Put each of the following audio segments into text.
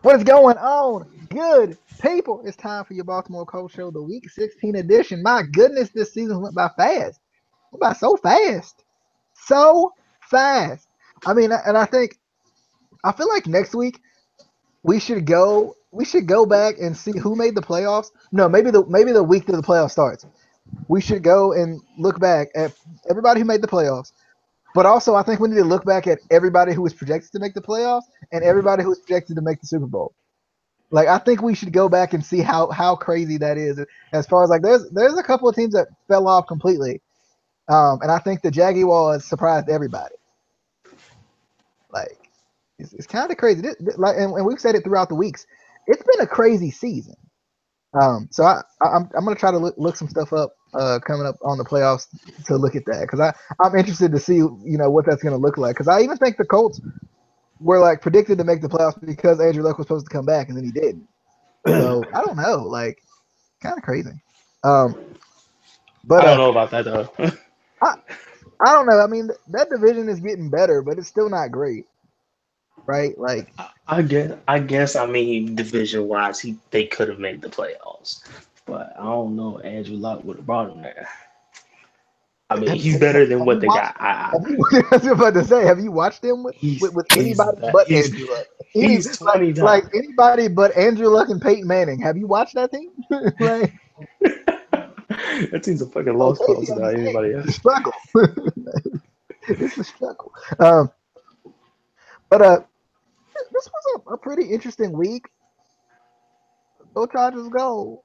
What is going on? Good people. It's time for your Baltimore Colts show, the Week 16 edition. My goodness, this season went by fast. Went by so fast. So fast. I mean, and I feel like next week we should go back and see who made the playoffs. No, maybe the week that the playoff starts. We should go and look back at everybody who made the playoffs. But also, I think we need to look back at everybody who was projected to make the playoffs and everybody who was projected to make the Super Bowl. Like I think we should go back and see how crazy that is. As far as like there's a couple of teams that fell off completely, and I think the Jaguars surprised everybody. Like it's kind of crazy. Like and we've said it throughout the weeks. It's been a crazy season. So I'm gonna try to look some stuff up coming up on the playoffs to look at that because I'm interested to see what that's gonna look like because I even think the Colts were like predicted to make the playoffs because Andrew Luck was supposed to come back and then he didn't. So I don't know, like kind of crazy. Um, but I don't know about that though. I I don't know. I mean, that division is getting better, but it's still not great, right? Like, I guess. I mean, division wise, they could have made the playoffs, but I don't know. Andrew Luck would have brought him there. I mean, have, he's have, better than have you what they watched? got. I Have you? I was about to say, have you watched him he's with he's anybody that but Andrew Luck? Any he's 20 like times. anybody but Andrew Luck and Peyton Manning. Have you watched that team? Like, That team's a fucking like lost Casey cause without understands anybody it's a else. struggle. It's a struggle. Um, but this was a pretty interesting week. Go Chargers, go!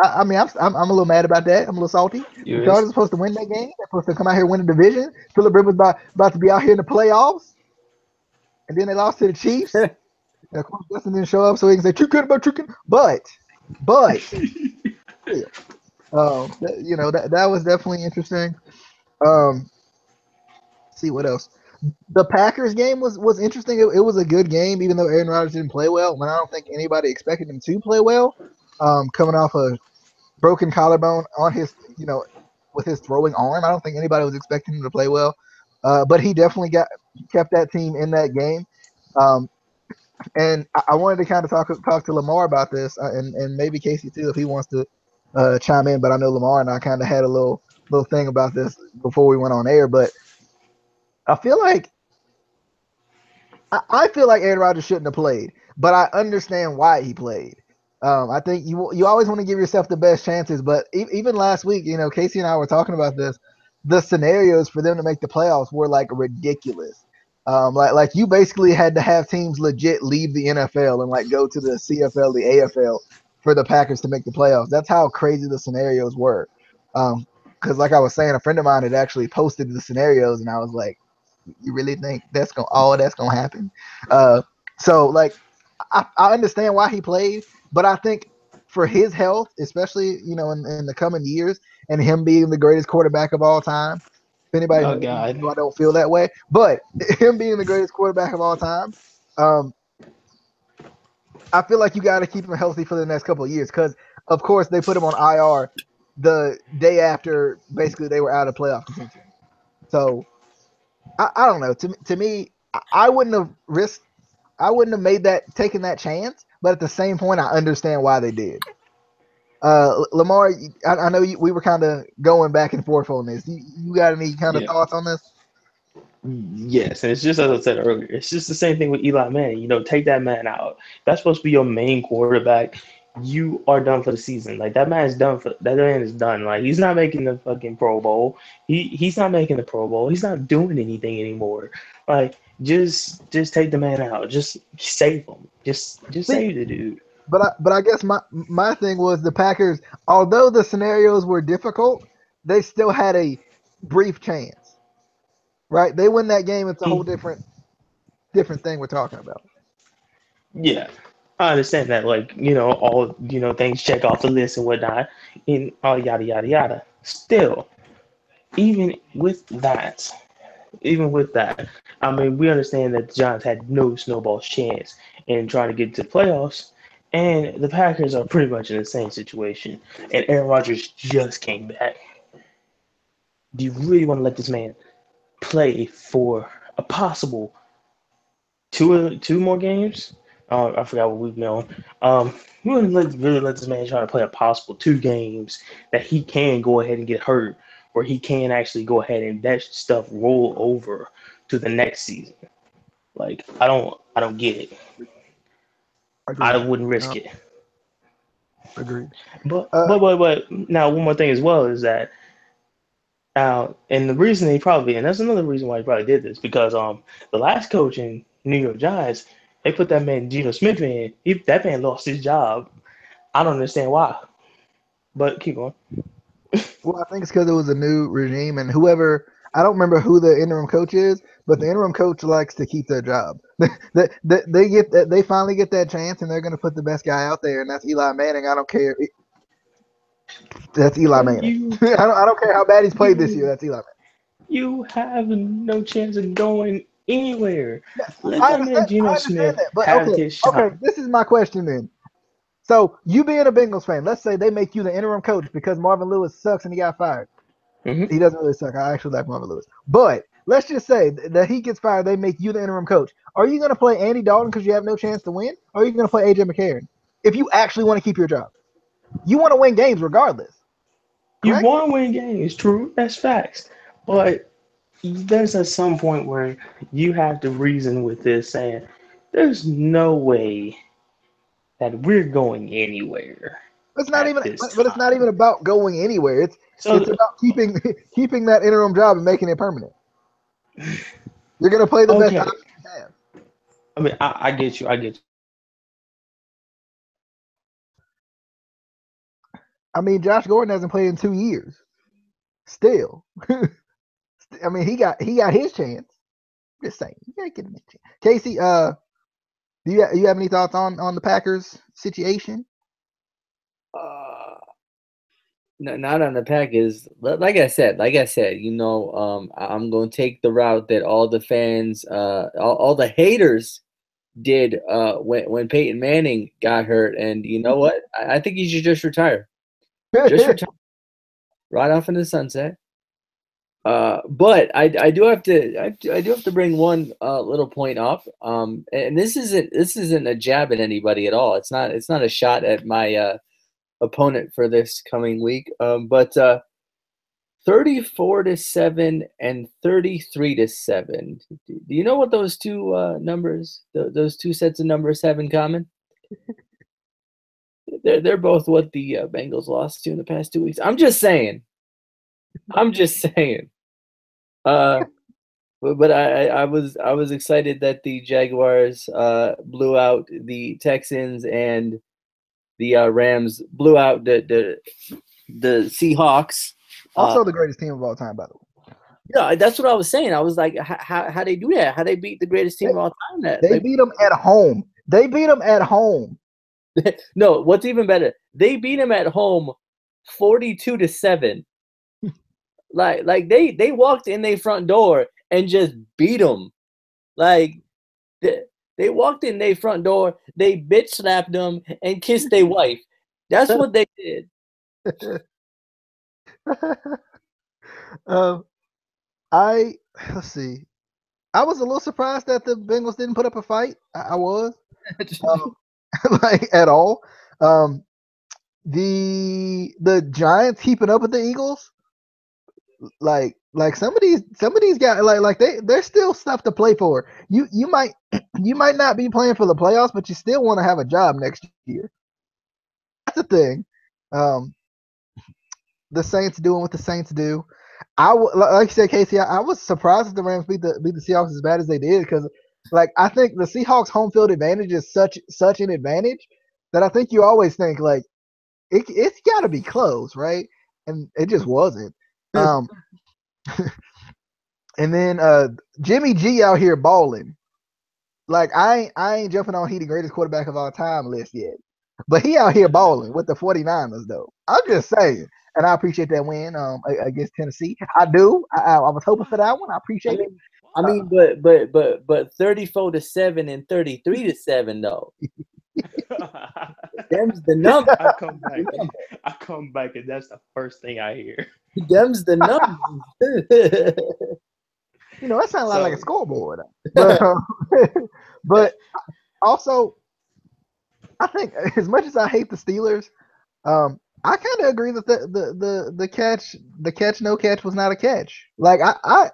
I mean, I'm a little mad about that. I'm a little salty. The You Chargers is? are supposed to win that game. They're supposed to come out here and win the division. Philip Rivers about to be out here in the playoffs, and then they lost to the Chiefs. And of course, Justin didn't show up, so he can say chicken about chicken. But still, that was definitely interesting. Um, see what else. The Packers game was interesting. It was a good game, even though Aaron Rodgers didn't play well. When I don't think anybody expected him to play well, coming off a broken collarbone on his, with his throwing arm. I don't think anybody was expecting him to play well, but he definitely kept that team in that game. Um, and I wanted to kind of talk to Lamar about this, and maybe Casey too if he wants to chime in. But I know Lamar and I kind of had a little thing about this before we went on air. But I feel like I feel like Aaron Rodgers shouldn't have played, but I understand why he played. I think you always want to give yourself the best chances, but even last week, Casey and I were talking about this. The scenarios for them to make the playoffs were like ridiculous. Like you basically had to have teams legit leave the NFL and like go to the CFL, the AFL for the Packers to make the playoffs. That's how crazy the scenarios were. Because like I was saying, a friend of mine had actually posted the scenarios, and I was like, you really think that's gonna happen? So like I understand why he played, but I think for his health, especially in the coming years, and him being the greatest quarterback of all time. If anybody Oh knows me, God. you know I don't feel that way. But him being the greatest quarterback of all time, um, I feel like you got to keep him healthy for the next couple of years because, of course, they put him on IR the day after basically they were out of playoff contention. So I don't know. To me, I wouldn't have risked. I wouldn't have made that taken that chance. But at the same point, I understand why they did. Lamar, I know we were kind of going back and forth on this. You got any kind of Yeah. thoughts on this? Yes, and it's just as I said earlier, it's just the same thing with Eli Manning. Take that man out. That's supposed to be your main quarterback. You are done for the season. Like that man's done for that man is done. Like he's not making the fucking Pro Bowl. He's not making the Pro Bowl. He's not doing anything anymore. Like just take the man out. Just save him. Just See, save the dude. but I guess my thing was the Packers. Although the scenarios were difficult, they still had a brief chance. Right? They win that game. It's a whole different thing we're talking about. Yeah, I understand that. Like, all things check off the list and whatnot, and all yada yada yada. Still, even with that, even with that, I mean, we understand that the Giants had no snowball's chance in trying to get to the playoffs, and the Packers are pretty much in the same situation. And Aaron Rodgers just came back. Do you really want to let this man play for a possible two more games? I forgot what we've been on. We wouldn't really let this man try to play a possible 2 games that he can go ahead and get hurt, or he can actually go ahead and that stuff roll over to the next season. Like I don't get it. I Agreed. wouldn't risk Uh, it. agreed. But Uh, but but but now one more thing as well is that and the reason he probably and that's another reason why he probably did this because the last coach in New York Giants they put that man Geno Smith in. That man lost his job. I don't understand why. But keep going. well, I think it's because it was a new regime, and whoever I don't remember who the interim coach is, but the interim coach likes to keep their job. They get that they finally get that chance, and they're going to put the best guy out there, and that's Eli Manning. I don't care. That's Eli But Manning. I don't care how bad he's played this year. you That's Eli Manning. you have no chance of going anywhere. Yes, Let I that man understand. Geno I understand Smith that, but have okay, his okay. shot. This is my question then. So you being a Bengals fan, let's say they make you the interim coach because Marvin Lewis sucks and he got fired. Hmm. He doesn't really suck. I actually like Marvin Lewis. But let's just say that he gets fired. They make you the interim coach. Are you going to play Andy Dalton because you have no chance to win? Or are you going to play AJ McCarron if you actually want to keep your job? You want to win games regardless, You correct? want to win games, true. That's facts. But there's at some point where you have to reason with this, saying there's no way that we're going anywhere It's not at even, this but it's not even time. about going anywhere. It's So about keeping that interim job and making it permanent. You're going to play the best okay, option you have. I mean I get you. I get I mean, Josh Gordon hasn't played in 2 years. Still, I mean, he got his chance. Just saying, you gotta get him a chance. Casey, do you have any thoughts on the Packers situation? Uh, Not on the Packers. Like I said, I'm going to take the route that all the fans, all the haters did when Peyton Manning got hurt. And you know what? I think he should just retire. Just retire right off in the sunset. But I do have to I do have to bring one little point up. And this isn't a jab at anybody at all. It's not a shot at my opponent for this coming week. But 34-7 and 33-7. Do you know what those two numbers, those two sets of numbers have in common? They're both what the Bengals lost to in the past 2 weeks. I'm just saying. I'm just saying. Uh, but I was excited that the Jaguars blew out the Texans and the Rams blew out the Seahawks. Also, the greatest team of all time, by the way. Yeah, that's what I was saying. I was like, how they do that? How they beat the greatest team They, of all time? That they like, beat them at home. They beat them at home. no, what's even better? They beat them at home, 42-7. Like they walked in their front door and just beat them. Like they walked in their front door, they bitch slapped them and kissed their wife. That's what they did. um, I let's see. I was a little surprised that the Bengals didn't put up a fight. I was um, like at all. Um, the Giants keeping up with the Eagles. Like some of these guys like there's still stuff to play for. You might you might not be playing for the playoffs, but you still want to have a job next year. That's the thing. Um, the Saints doing what the Saints do. Like you said, Casey. I was surprised that the Rams beat the Seahawks as bad as they did because, like, I think the Seahawks home field advantage is such an advantage that I think you always think like it's got to be close, right? And it just wasn't. Um, and then Jimmy G out here balling. Like I ain't jumping on he the greatest quarterback of all time list yet. But he out here balling with the 49ers though. I'm just saying. And I appreciate that win against Tennessee. I do. I was hoping for that one. I I appreciate it. mean, I mean, but 34-7 and 33-7 though. Them's the number. I come back. I come back, and that's the first thing I hear. Them's the number. That sounds a lot like a So scoreboard. But but also I think as much as I hate the Steelers, I kind of agree that the catch no catch was not a catch. Like I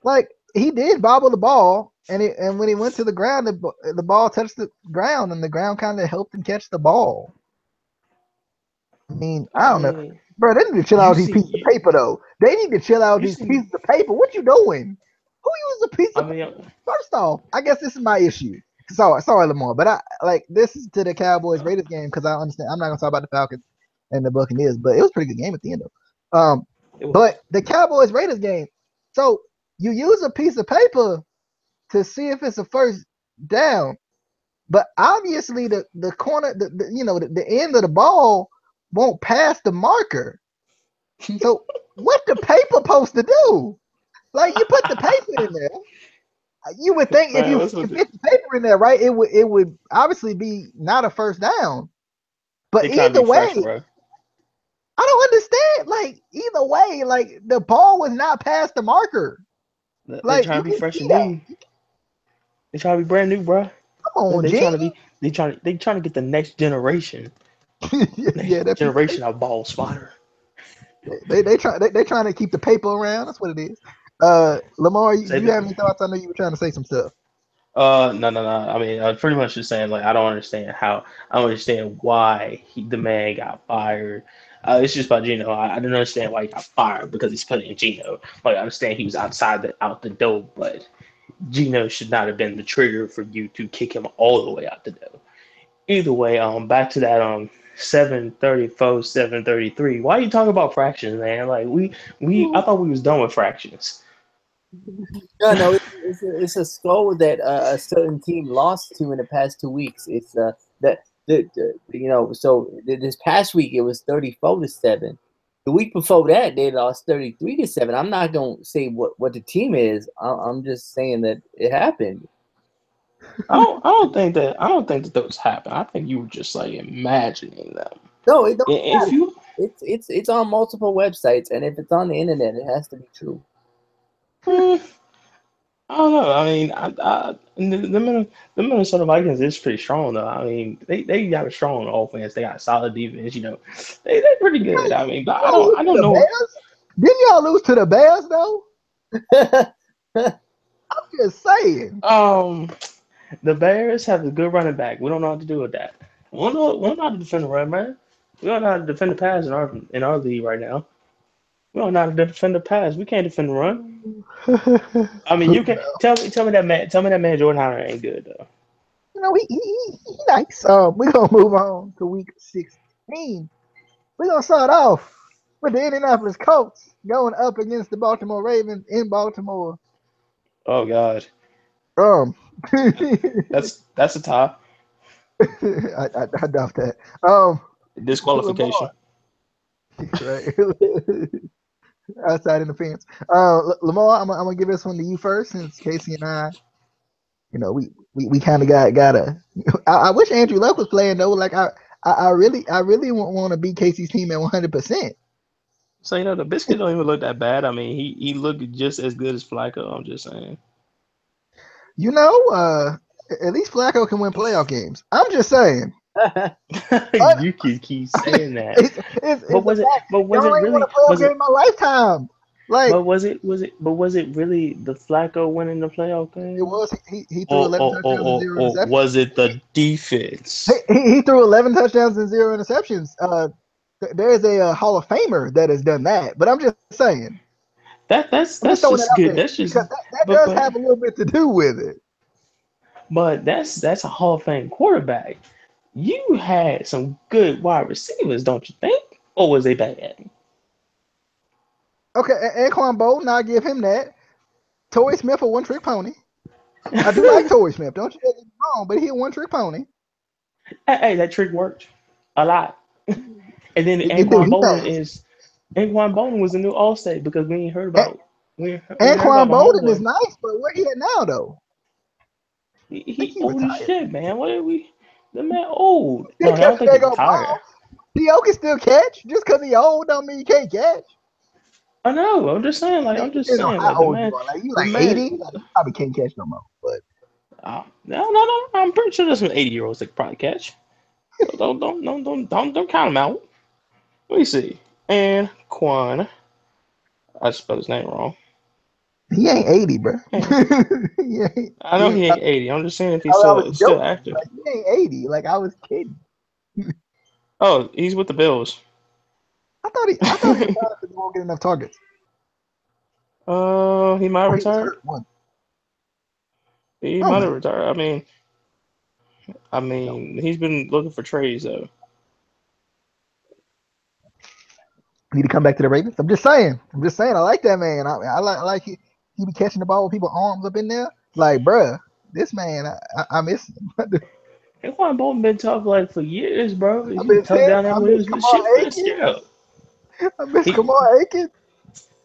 like he did bobble the ball, and when he went to the ground, the ball touched the ground, and the ground kind of helped him catch the ball. I mean, I I don't know, mean, bro. They need to chill you out these see, pieces of paper though. They need to chill out you these see. pieces of paper. What you doing? Who used a piece I of mean, First off, I guess this is my issue. Sorry, Lamar, but I like this is to the Cowboys Raiders game because I understand. I'm not gonna talk about the Falcons and the Buccaneers, but it was a pretty good game at the end of. it was. But the Cowboys Raiders game, so you use a piece of paper to see if it's a first down, but obviously the corner, the end of the ball won't pass the marker. So what the paper supposed to do? Like you put the paper in there. You would think if Man, you what's with fit the paper in there, right, it would obviously be not a first down. But they trying to either be fresh, way, bro. I don't understand. Like either way, like the ball was not past the marker. They Like trying you to be can fresh see and that. new. They trying to be brand new, bro. Come on, They G. trying to be. They trying to get the next generation. Next Yeah, that piece of generation paper. of ball spotter. They trying to keep the paper around. That's what it is. Lamar, Say you that. have any thoughts? I know you were trying to say some stuff. No, no, no. I mean, I was pretty much just saying, like, I don't understand why the man got fired. It's just about Gino. I didn't understand why he got fired because he's putting Gino. Like, I understand he was out the door, but Gino should not have been the trigger for you to kick him all the way out the door. Either way, back to that 734, 733. Why are you talking about fractions, man? Like I thought we was done with fractions. No, it's a score that a certain team lost to in the past 2 weeks. It's that so this past week it was 34-7. The week before that they lost 33-7. I'm not gonna say what the team is. I'm just saying that it happened. I don't think that those happen. I think you were just like imagining them. No, it don't If matter. you It's on multiple websites, and if it's on the internet, it has to be true. hmm, I don't know. I mean, the Minnesota Vikings is pretty strong though. I mean, they got a strong offense. They got a solid defense. They're pretty good. I mean, but Y'all lose I to don't the know. Bears? Didn't y'all lose to the Bears though? I'm just saying. Um, the Bears have a good running back. We don't know what to do with that. We don't know how to defend the run, man. We don't know how to defend the pass in our league right now. We don't know how to defend the pass. We can't defend the run. I mean, you can tell me that man Jordan Howard ain't good though. He nice. We're gonna move on to week 16. We're gonna start off with the Indianapolis Colts going up against the Baltimore Ravens in Baltimore. Oh God, Um, that's a tie. I doubt that. Disqualification. Lamar, right? Outside in the fence. Lamar, I'm gonna give this one to you first, since Casey and I, we kind of got. I wish Andrew Luck was playing though. Like I really want to beat Casey's team at 100%. So the biscuit don't even look that bad. I mean, he looked just as good as Flacco. I'm just saying. You know, at least Flacco can win playoff games. I'm just saying. But You can keep saying that, it's but the fact. was Y'all it ain't won really a playoff was game it in my lifetime. Like was it really the Flacco winning the playoff it game, was. He threw 11 touchdowns and zero or interceptions. was it the defense? He threw 11 touchdowns and zero interceptions. There's a Hall of Famer that has done that. But I'm just saying. I'm just That's throwing it just out good. there That's just because that but does but have a little bit to do with it. but that's a Hall of Fame quarterback. You had some good wide receivers, don't you think? Or was they bad? Okay, Anquan Bolden, I'll give him that. Torrey Smith, a one trick pony. I do like Torrey Smith. Don't you get me wrong, but he a one trick pony. Hey, that trick worked a lot. And then It do. He passed. Anquan Bolden was a new All State because we ain't heard about Anquan my Bolden is homeboy. nice, but where he at now though? I think He he old as retired. shit, man. What are we? The man old. Still No, I don't catch a think he daggone retired. ball. Theo can still catch. Just because he old don't mean he can't catch. I know. It I'm just depends on saying, how like old you are. Like you the like man. 80, like, you probably can't catch no more. But No, no, no. I'm pretty sure there's some 80-year-olds that could probably catch. Don't count him out. Let me see. And Quan, I spelled his name wrong. He ain't 80, bro. And he ain't, I he know ain't, he ain't 80. I'm just saying if he's I was still joking. active. Like, he ain't 80. Like, I was kidding. Oh, he's with the Bills. I thought he retired because he won't get enough targets. He might Or he was retire. hurt one. He I don't might have know. retired. I No. mean, he's been looking for trades though. Need to come back to the Ravens. I'm just saying. I like that man. I like he be catching the ball with people's arms up in there. Like, bruh, this man, I miss him. Quan Bolton been tough like for years, bro. I He was miss tough him. down there I when he miss was with Kamar shit. Aiken. Yeah. I miss He, Kamar Aiken.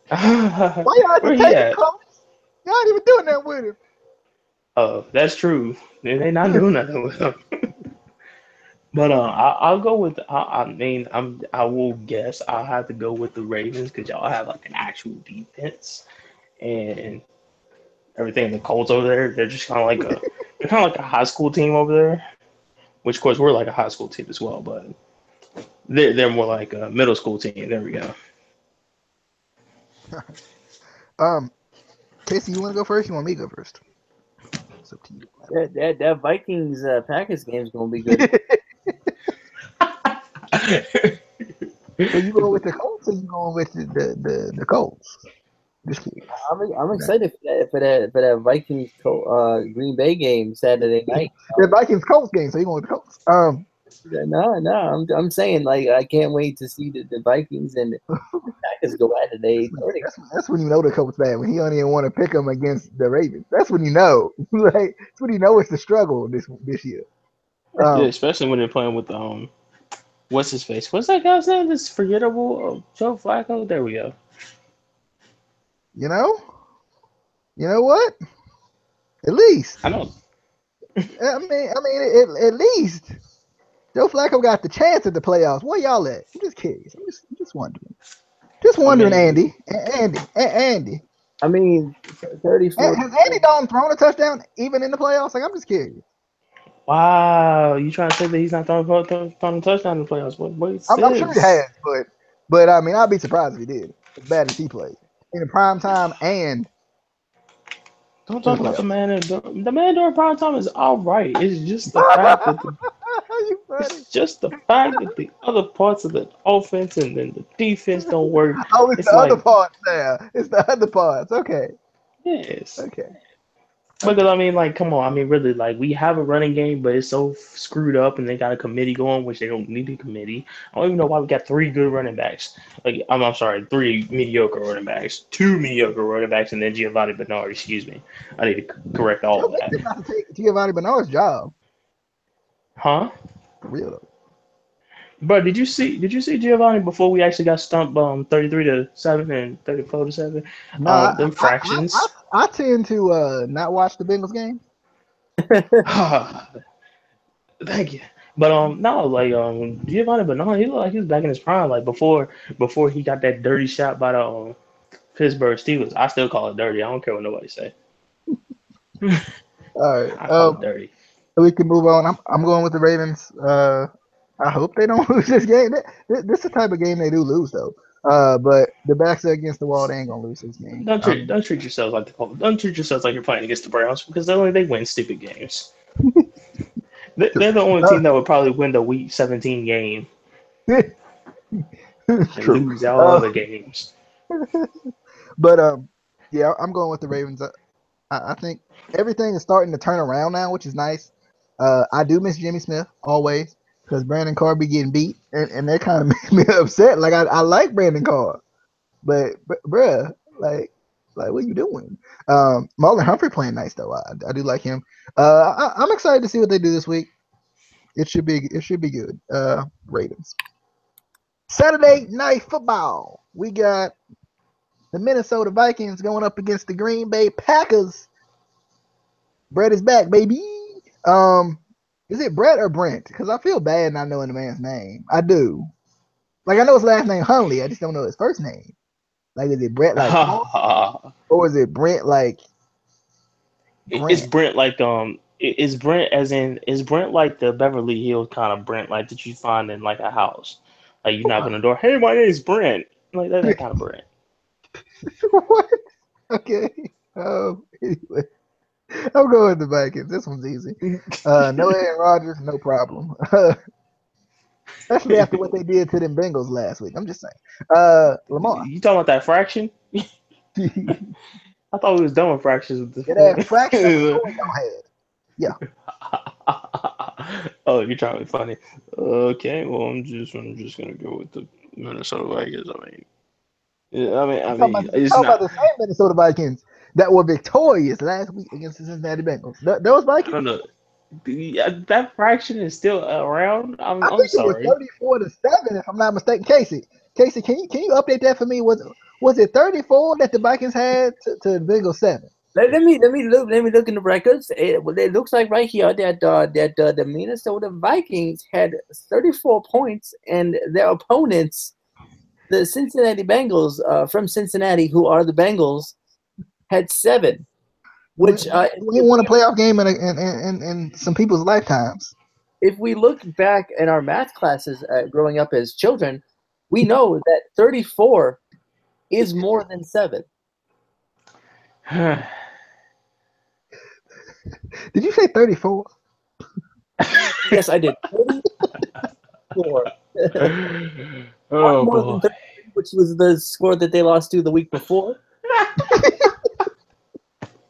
Why y'all where just he taking at? Colts? Y'all ain't even doing that with him. Oh, that's true. They not doing nothing with him. But I'll go with. I will guess I'll have to go with the Ravens because y'all have like an actual defense and everything. The Colts over there, they're just kind of like a high school team over there. Which of course we're like a high school team as well, but they're more like a middle school team. There we go. um, Casey, you want to go first? You want me to go first? It's up to you. That Vikings Packers game is gonna be good. So you going with the Colts or you going with the Colts? Just kidding. I'm excited for that Vikings Green Bay game Saturday night. The Vikings Colts game. So you going with the Colts? No, I'm saying like I can't wait to see the Vikings and the Packers go at it at 8:30. That's when you know the Colts bad. When he don't even want to pick them against the Ravens. That's when you know. Like that's when you know it's the struggle this year. Yeah, Um, especially when they're playing with what's his face? What's that guy's name? This forgettable Joe Flacco. There we go. you know, you know what? At least, I know. at least Joe Flacco got the chance at the playoffs. Where y'all at? I'm just curious. I'm just wondering. Just I wondering, mean, Andy. I mean, 30, 40. Has Andy Dalton thrown a touchdown even in the playoffs? Like I'm just curious. wow, you trying to say that he's not throwing a touchdown in the playoffs? What he I'm sure he says? has, but I mean, I'd be surprised if he did. As bad as he played in the prime time and Don't in the talk about playoffs. the man during prime time is all right. It's just the fact that You funny. the other parts of the offense and then the defense don't work. Oh, it's It's the other like parts now. It's the other parts. Okay. yes. Okay. Because Okay. I mean, like, come on. I mean, really, like, we have a running game, but it's so screwed up, and they got a committee going, which they don't need a committee. I don't even know why we got three good running backs. Like, I'm sorry, three mediocre running backs, two mediocre running backs, and then Giovanni Bernard. Excuse me. I need to correct all Joe of that. Mixon about to take Giovanni Bernard's job. Huh? For real though. But did you see Giovanni before we actually got stumped 33-7 and 34-7? No, I, Them I, I, I, fractions. I tend to not watch the Bengals game. Thank you. But no, like Giovanni Bernard, he looked like he was back in his prime, like before he got that dirty shot by the Pittsburgh Steelers. I still call it dirty. I don't care what nobody say. All right. I call it dirty. We can move on. I'm going with the Ravens. I hope they don't lose this game. This is the type of game they do lose though. But the backs are against the wall. They ain't gonna lose this game. Don't treat yourselves like the Colts. Don't treat yourselves like you're playing against the Browns because they win stupid games. They're the only Uh, team that would probably win the Week 17 game and true. lose all Uh, other games. but yeah, I'm going with the Ravens. I think everything is starting to turn around now, which is nice. I do miss Jimmy Smith always because Brandon Carr be getting beat, and that kind of makes me upset. Like I like Brandon Carr, but bruh, like what are you doing? Marlon Humphrey playing nice though. I do like him. I'm excited to see what they do this week. It should be good. Ravens. Saturday night football. We got the Minnesota Vikings going up against the Green Bay Packers. Brett is back, baby. Um, is it Brett or Brent? Because I feel bad not knowing the man's name. I do. Like I know his last name Hunley. I just don't know his first name. Like is it Brett like Paul or is it Brent like It's Grant? Brent like Is Brent is Brent like the Beverly Hills kind of Brent like that you find in like a house? Like you knock on the door, hey, my name's Brent. Like that kind of Brent. What? Okay. Anyway, I'm going with the Vikings. This one's easy. No Aaron Rodgers, no problem. Especially after what they did to them Bengals last week. I'm just saying. Lamar. You talking about that fraction? That I thought we was done with fractions at this ass point. fraction of a score y'all had. Yeah. Oh, you're trying to be funny. Okay, well, I'm just gonna go with the Minnesota Vikings. I mean, yeah, I'm it's talking about not. the same Minnesota Vikings that were victorious last week against the Cincinnati Bengals. Those I Vikings? don't know. That fraction is still around. I I'm think it was sorry. 34-7, if I'm not mistaken. Casey, can you update that for me? Was it 34 that the Vikings had to the Bengals 7? Let me look in the records. It looks like right here that the Minnesota Vikings had 34 points, and their opponents, the Cincinnati Bengals, from Cincinnati, who are the Bengals, had 7. Which, We won a playoff game in some people's lifetimes. if we look back in our math classes growing up as children, we know that 34 is more than 7. Did you say 34? Yes, I did. 34. One Oh more than boy. 33, which was the score that they lost to the week before.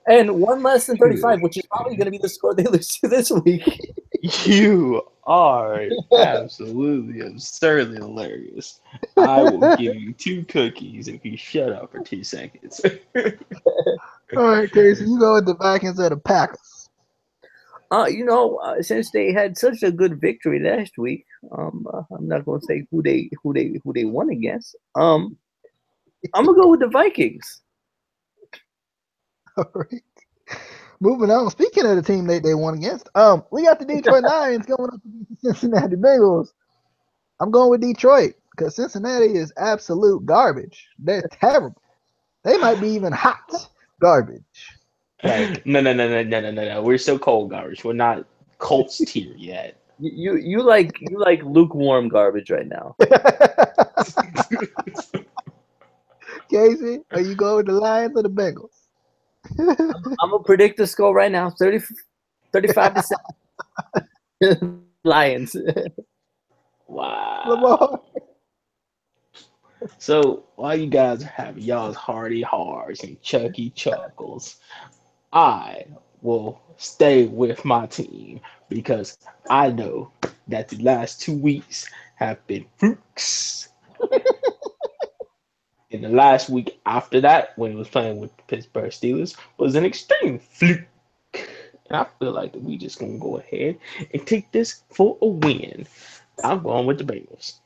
And one less than 35, which is probably going to be the score they lose to this week. You are absolutely absurdly hilarious. I will give you 2 cookies if you shut up for 2 seconds. All right, Casey, you go with the Vikings or the Packers. Since they had such a good victory last week, I'm not going to say who they won against. I'm gonna go with the Vikings. All right. Moving on. Speaking of the team they won against, we got the Detroit Lions going up against the Cincinnati Bengals. I'm going with Detroit because Cincinnati is absolute garbage. They're terrible. They might be even hot garbage. Like No. We're still cold garbage. We're not Colts tier yet. You like lukewarm garbage right now. Casey, are you going with the Lions or the Bengals? I'm gonna predict the score right now: 35-7. Lions. Wow. Lamar. So while you guys have y'all's hearty hearts and Chucky chuckles, I will stay with my team because I know that the last 2 weeks have been flukes. And the last week after that, when he was playing with the Pittsburgh Steelers, was an extreme fluke. And I feel like that we just gonna go ahead and take this for a win. I'm going with the Bengals.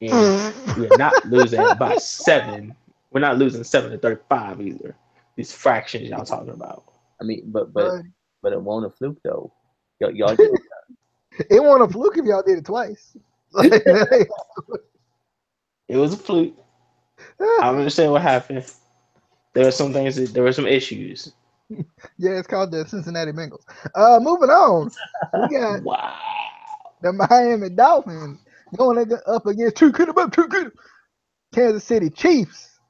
And we're not losing by 7. We're not losing 7-35 either. These fractions y'all talking about. I mean, but Right. it won't a fluke though. Y'all did. It wasn't a fluke if y'all did it twice. It was a fluke. I understand what happened. There were some issues. Yeah, it's called the Cincinnati Bengals. Moving on. We got Wow. the Miami Dolphins going up against Kansas City Chiefs.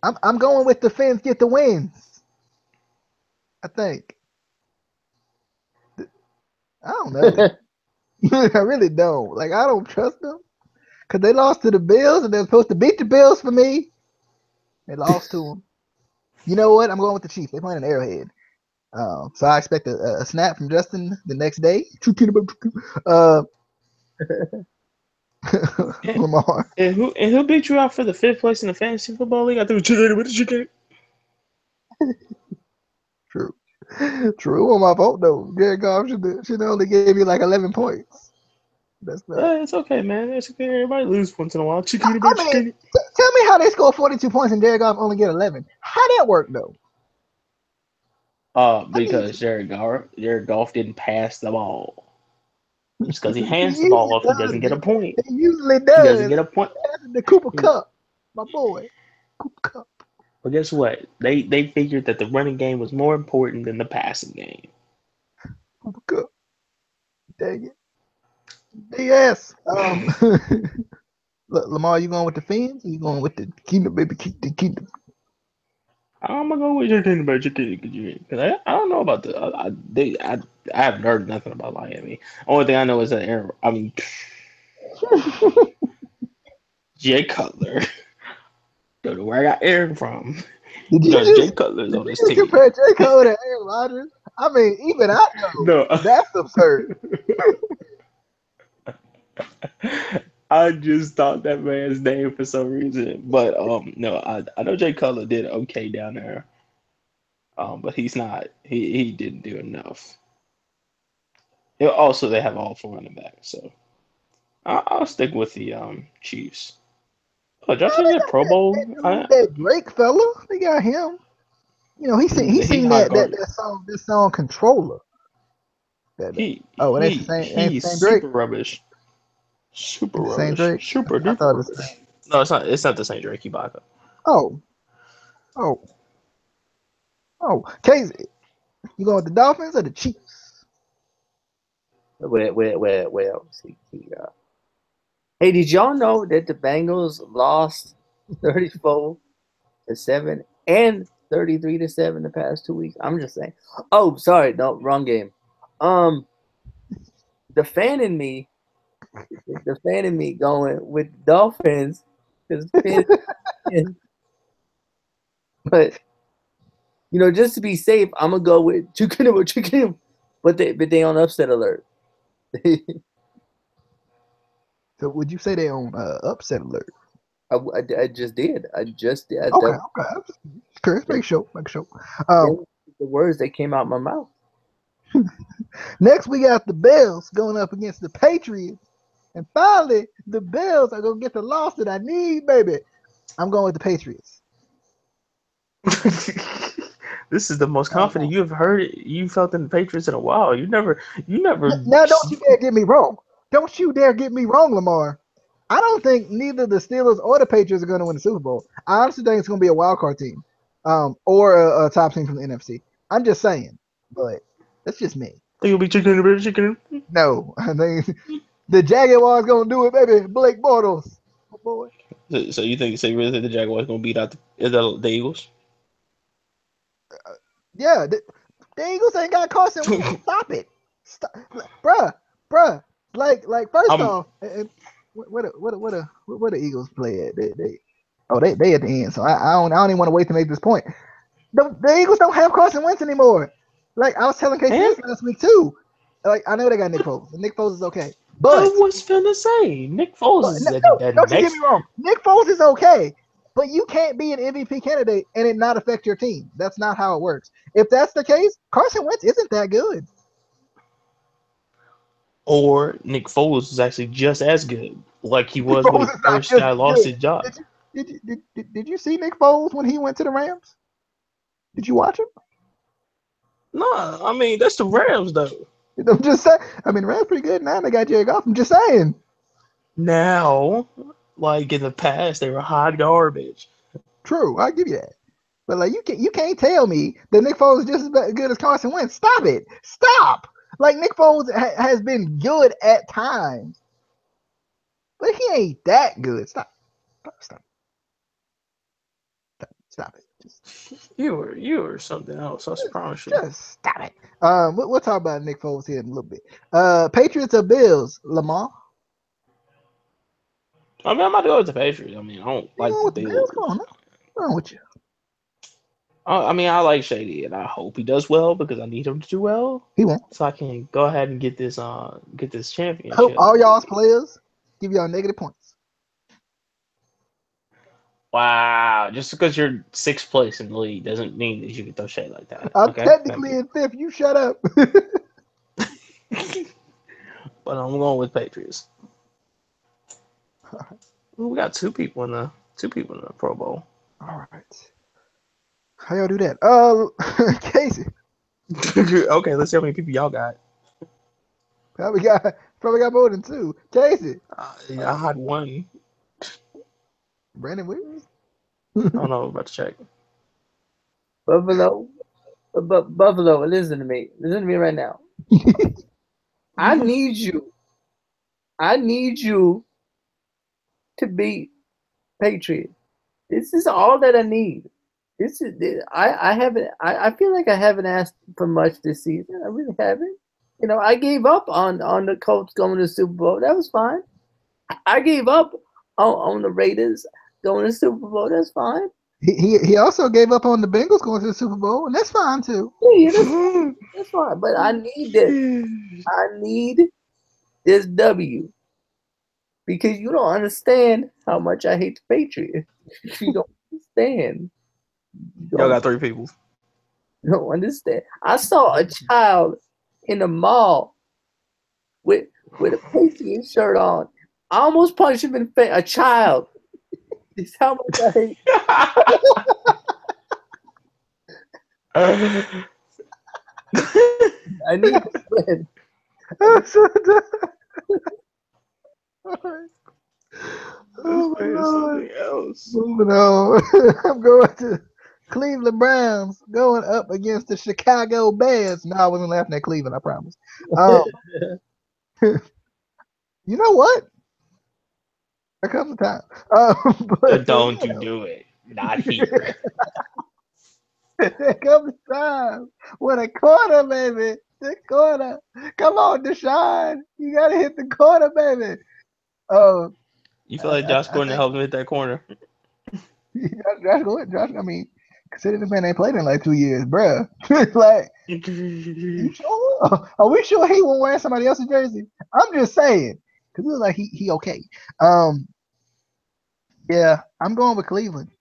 I'm going with the Fins get the wins. I think. I don't know. I really don't. Like I don't trust them because they lost to the Bills and they're supposed to beat the Bills for me. They lost to them. You know what? I'm going with the Chiefs. They're playing an Arrowhead. So I expect a snap from Justin the next day. Lamar. And who beat you out for the 5th place in the fantasy football league? I think it was with the chicken. True. True. On my fault though. Jared Goff should only gave you like 11 points. That's not. It's okay, man. It's okay. Everybody lose once in a while. I mean, tell me how they score 42 points and Jared Goff only get 11. How that work though? Because Jared Goff didn't pass the ball. Just because he He hands the usually ball off, he doesn't get a does. point. He usually He doesn't does. get a point. The Cooper Cup, my boy. Cooper Cup. But guess what? They figured that the running game was more important than the passing game. Good. Dang it. Yes. Lamar, you going with the Fins? Or you going with the Kingdom, baby? Keep the Kingdom. I'm gonna go with your thing about your kid because I don't know about the I haven't heard nothing about Miami. Only thing I know is that Aaron. I mean, Jay Cutler. Don't know where I got Aaron from. Did You you know, Jay just Cutler's did on you this just team. compare J. Cole to Aaron Rodgers? I mean, even I know No, that's absurd. I just thought that man's name for some reason. But no, I know Jay Cutler did okay down there. But he's not. He didn't do enough. Also, they have all four running backs, so I'll stick with the Chiefs. Oh, did y'all No, see they that got Pro Bowl? that Drake fella. They got him. You know, he He sing high that guard. this song Controller. Oh, it ain't the He's same Drake. super rubbish. Super It's the same rubbish. Drake. Super I duper thought it was the rubbish. same. No, it's not. It's not the same Drake Ibaka. Oh, oh, oh. Casey, you going with the Dolphins or the Chiefs? Well. Hey, did y'all know that the Bengals lost 34-7 and 33-7 the past 2 weeks? I'm just saying. Oh, sorry, no, wrong game. The fan in me, going with Dolphins because but just to be safe, I'm gonna go with chicken, but they on upset alert. So would you say they on upset alert? I just did. I just did. Okay, okay. I'm just curious. Make sure. The words that came out my mouth. Next we got the Bills going up against the Patriots. And finally, the Bills are gonna get the loss that I need, baby. I'm going with the Patriots. This is the most confident you felt in the Patriots in a while. You never. Now, don't you dare get me wrong. Don't you dare get me wrong, Lamar. I don't think neither the Steelers or the Patriots are going to win the Super Bowl. I honestly think it's going to be a wild card team, or a top team from the NFC. I'm just saying, but that's just me. Think you'll be chicken. No, I think the Jaguars going to do it, baby. Blake Bortles, oh boy. So you really think the Jaguars gonna beat out the Eagles? Yeah, the Eagles ain't got Carson Wentz. Stop it, stop, bruh. Like first I'm off, what the Eagles play at? They at the end. So I don't even want to wait to make this point. The Eagles don't have Carson Wentz anymore. Like I was telling Casey and this last week too. Like I know they got Nick Foles, and Nick Foles is okay, I but was finna say Nick Foles is no, the don't you get me next. wrong. Nick Foles is okay, but you can't be an MVP candidate and it not affect your team. That's not how it works. If that's the case, Carson Wentz isn't that good. Or Nick Foles is actually just as good, like he Nick was when Foles he is not first just got lost good. his job. Did you see Nick Foles when he went to the Rams? Did you watch him? No, I mean that's the Rams though. I'm just saying. I mean, the Rams pretty good now. They got Jared Goff. I'm just saying. Now, like in the past, they were hot garbage. True, I give you that. But like you can't tell me that Nick Foles is just as good as Carson Wentz. Stop it. Stop. Like Nick Foles has been good at times, but he ain't that good. Stop it. You were something else. I promise you. Just stop it. We'll talk about Nick Foles here in a little bit. Patriots or Bills, Lamar? I mean, I'm about to go with the Patriots. I mean, I don't You like going the with the Bills? Come Bills. on, now. What's wrong with you? I mean, I like Shady, and I hope he does well because I need him to do well, He won't. so I can go ahead and get this I hope championship. all y'all's players give y'all negative points. Wow, just because you're sixth place in the league doesn't mean that you can throw shade like that. I'm Okay, thank technically you. in fifth. You shut up. But I'm going with Patriots. We got two people in the Pro Bowl. All right. How y'all do that? Casey. Okay, let's see how many people y'all got. Probably got more than two. Casey. I had one. Brandon Williams. I don't know. I'm about to check. Buffalo. But Buffalo, listen to me. Listen to me right now. I need you. I need you to beat Patriots. This is all that I need. This is I haven't I feel like I haven't asked for much this season. I really haven't. You know, I gave up on the Colts going to the Super Bowl. That was fine. I gave up on the Raiders going to the Super Bowl. That's fine. He also gave up on the Bengals going to the Super Bowl, and that's fine too. Yeah, that's fine. But I need this. I need this W because you don't understand how much I hate the Patriots. You don't understand. Y'all got 3 people. You don't understand. I saw a child in the mall with a Patriot shirt on. I almost punched him in the face. A child. This is how much I hate. I need a friend. Oh my Lord. Something else. Moving on. I'm going to Cleveland Browns going up against the Chicago Bears. No, I wasn't laughing at Cleveland, I promise. You know what? There comes a time. Don't you do it. Not here. There comes a time when a corner, baby. The corner. Come on, Deshaun. You got to hit the corner, baby. You feel like Josh Gordon helped him hit that corner? Josh, I mean, consider the man ain't played in like 2 years, bruh. Like, you sure? Are we sure he won't wear somebody else's jersey? I'm just saying, because it looks like he okay. Yeah, I'm going with Cleveland.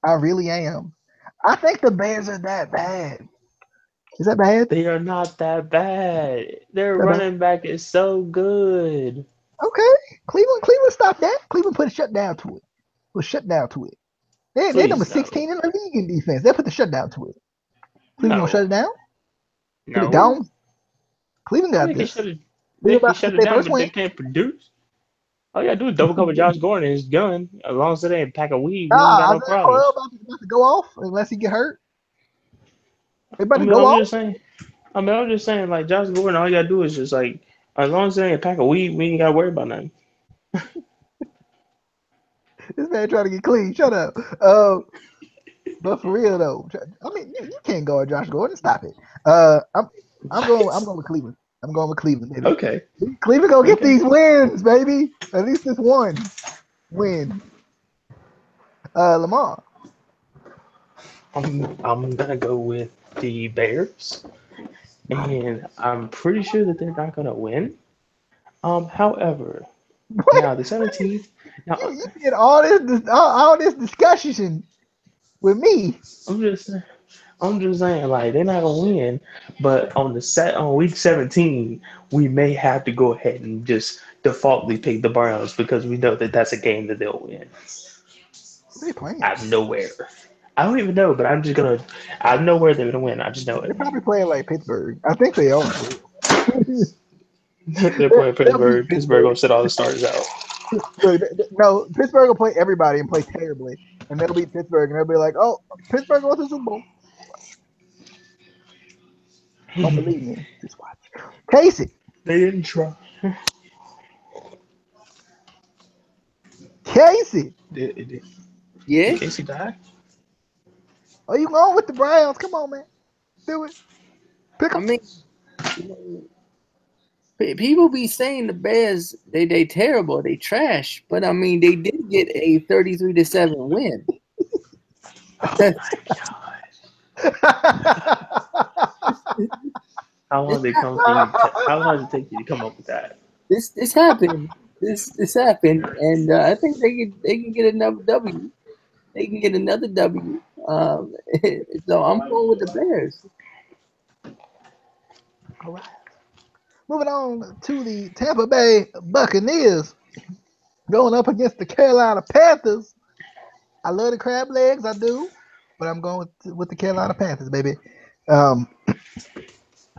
I really am. I think the Bears are that bad. Is that bad? They are not that bad. Their That running back is so good. Okay. Cleveland stopped that. Cleveland put a shutdown to it. Put a shutdown to it. They're number Please, no. 16 in the league in defense. They put the shutdown to it. Cleveland gonna shut it down? Put it No. down? Cleveland got They can this. shut it, They they can about to shut get it their down, first but they win. can't produce. All you gotta do is double cover Josh Gordon and it's done. As long as it ain't a pack of weed, we ain't got no Isaiah problems. Crowell about to go off unless he get hurt. They about I to mean, go I'm off. just saying. I'm just saying, like Josh Gordon, all you gotta do is just like, as long as it ain't a pack of weed, we ain't gotta worry about nothing. This man trying to get clean. Shut up. But for real though, I mean, you can't guard Josh Gordon. Stop it. I'm going with Cleveland. I'm going with Cleveland, baby. Okay. Cleveland gonna get Okay. these wins, baby. At least this one win. Lamar. I'm gonna go with the Bears, and I'm pretty sure that they're not gonna win. However, What? now the 17th. Now You did all this discussion with me. I'm just I'm just saying, like they're not gonna win, but on week 17, we may have to go ahead and just defaultly pick the Browns because we know that that's a game that they'll win Who they playing? out of nowhere. I don't even know, but I'm just gonna out of nowhere they're gonna win. I just know They're it. probably playing like Pittsburgh. I think they are. They're playing They'll beat Pittsburgh. Pittsburgh Pittsburgh. gonna sit all the starters out. Look, no, Pittsburgh will play everybody and play terribly, and they'll beat Pittsburgh, and they'll be like, "Oh, Pittsburgh goes to the Super Bowl." Don't believe me? Just watch. Casey. They didn't try. Casey. Did Yeah. Casey die? Are you going with the Browns? Come on, man. Do it. Pick I them. mean, you know, people be saying the Bears they terrible, they trash, but I mean they did get a 33-7 win. Oh my god! How long did it come for you? How long did it take you to come up with that? This happened. This happened, and I think they can get another W. They can get another W. So I'm going with the Bears. All right. Moving on to the Tampa Bay Buccaneers going up against the Carolina Panthers. I love the crab legs, I do, but I'm going with the Carolina Panthers, baby.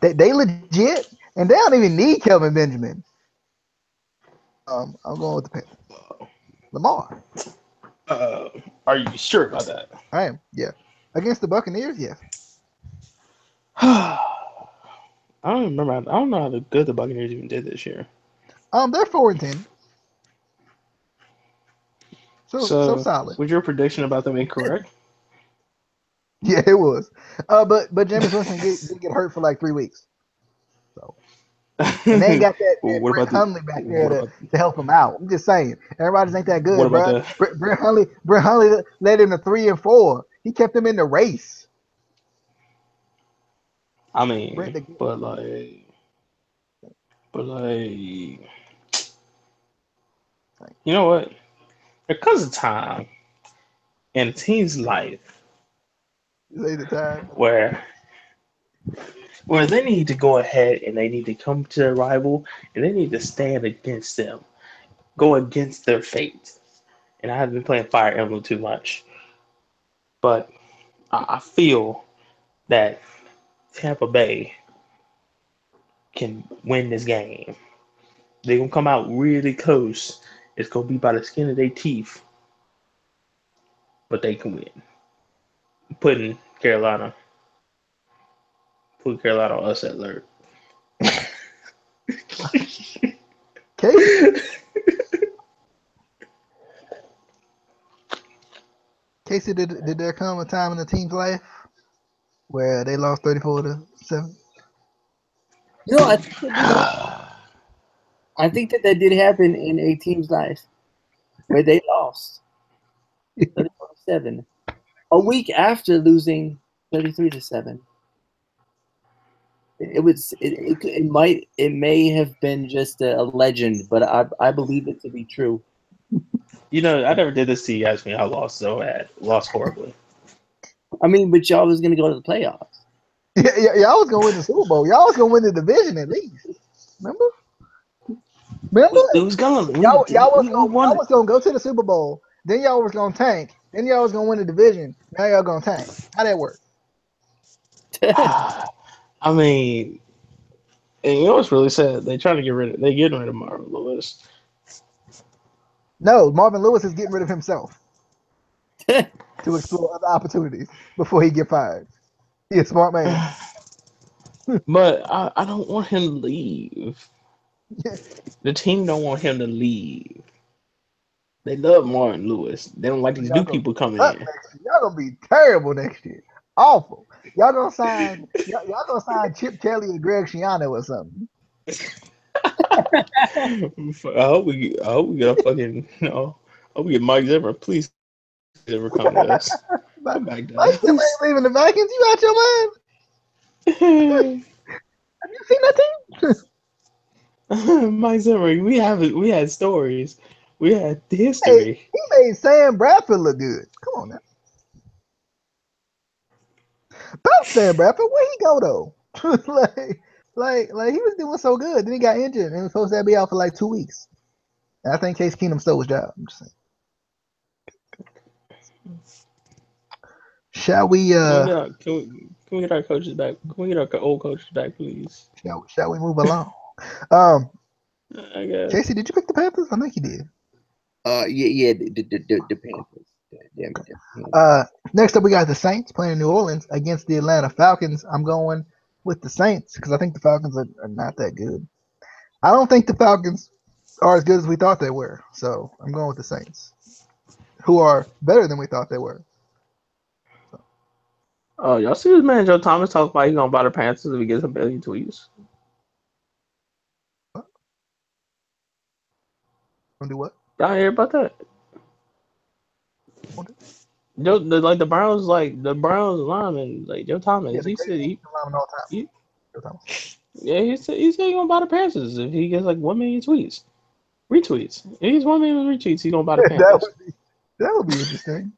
They legit, and they don't even need Kelvin Benjamin. I'm going with the Panthers. Lamar. Are you sure about that? I am, yeah. Against the Buccaneers, yes. I don't remember. I don't know how good the Buccaneers even did this year. They're 4-10. So So, solid. was your prediction about them incorrect? Yeah, it was. But Jameis Winston did get hurt for like 3 weeks. So and they ain't got that What Brett about the Hundley back there what about to help him out. I'm just saying, everybody's ain't that what good, about bro. the? Brett Hundley led him to 3-4. He kept him in the race. I Brett, mean, but like, you know what? There comes a time in a team's life the time. where they need to go ahead and they need to come to their rival and they need to stand against them, go against their fate. And I haven't been playing Fire Emblem too much, but I feel that Tampa Bay can win this game. They're gonna come out really close. It's gonna be by the skin of their teeth, but they can win. Putting Carolina, put Carolina on us at alert. Casey, did there come a time in the team's life where they lost 34-7? You know, I think that did happen in a team's life where they lost 34-7 a week after losing 33-7. It may have been just a legend, but I believe it to be true. You know, I never did this to you guys when I lost so bad, lost horribly. I mean, but y'all was gonna go to the playoffs. Yeah, y'all was gonna win the Super Bowl. Y'all was gonna win the division at least. Remember? It was gonna. Y'all We won. was gonna go to the Super Bowl. Then y'all was gonna tank. Then y'all was gonna win the division. Now y'all gonna tank. How that work? I mean, and you know what's really sad? They trying to get rid of. They getting rid of Marvin Lewis. No, Marvin Lewis is getting rid of himself to explore other opportunities before he get fired. He a smart man. But I don't want him to leave. The team don't want him to leave. They love Martin Lewis. They don't like these Y'all new gonna people be coming up in. next year. Y'all gonna be terrible next year. Awful. Y'all gonna sign Chip Kelly and Greg Schiano or something. I hope we get a fucking I hope we get Mike Zimmer. Please ever come to us. But Come back to Mike Zimmer us. ain't leaving the Vikings. You out your mind? Have you seen that team? Mike Zimmer, we had stories. We had Hey, history. he made Sam Bradford look good. Come on now. About Sam Bradford, where he go though? like he was doing so good. Then he got injured and he was supposed to be out for like 2 weeks. And I think Case Keenum stole his job. I'm just saying. Shall we Can we get our coaches back? Can we get our old coaches back, please? shall we move along? Um I guess. Casey, did you pick the Panthers? I think you did. Yeah, the Panthers. Next up we got the Saints playing in New Orleans against the Atlanta Falcons. I'm going with the Saints because I think the Falcons are not that good. I don't think the Falcons are as good as we thought they were. So I'm going with the Saints, who are better than we thought they were. Oh, y'all see this man Joe Thomas talk about he gonna buy the Panthers if he gets a billion tweets? Gonna do what? Y'all hear about that? Joe, the Browns, the Browns lineman, like Joe Yeah, Thomas, the he said greatest lineman of all time. he Joe Thomas. yeah, he said he gonna buy the Panthers if he gets like 1 million tweets, retweets. If he gets 1 million retweets, he gonna buy the Panthers. That would be interesting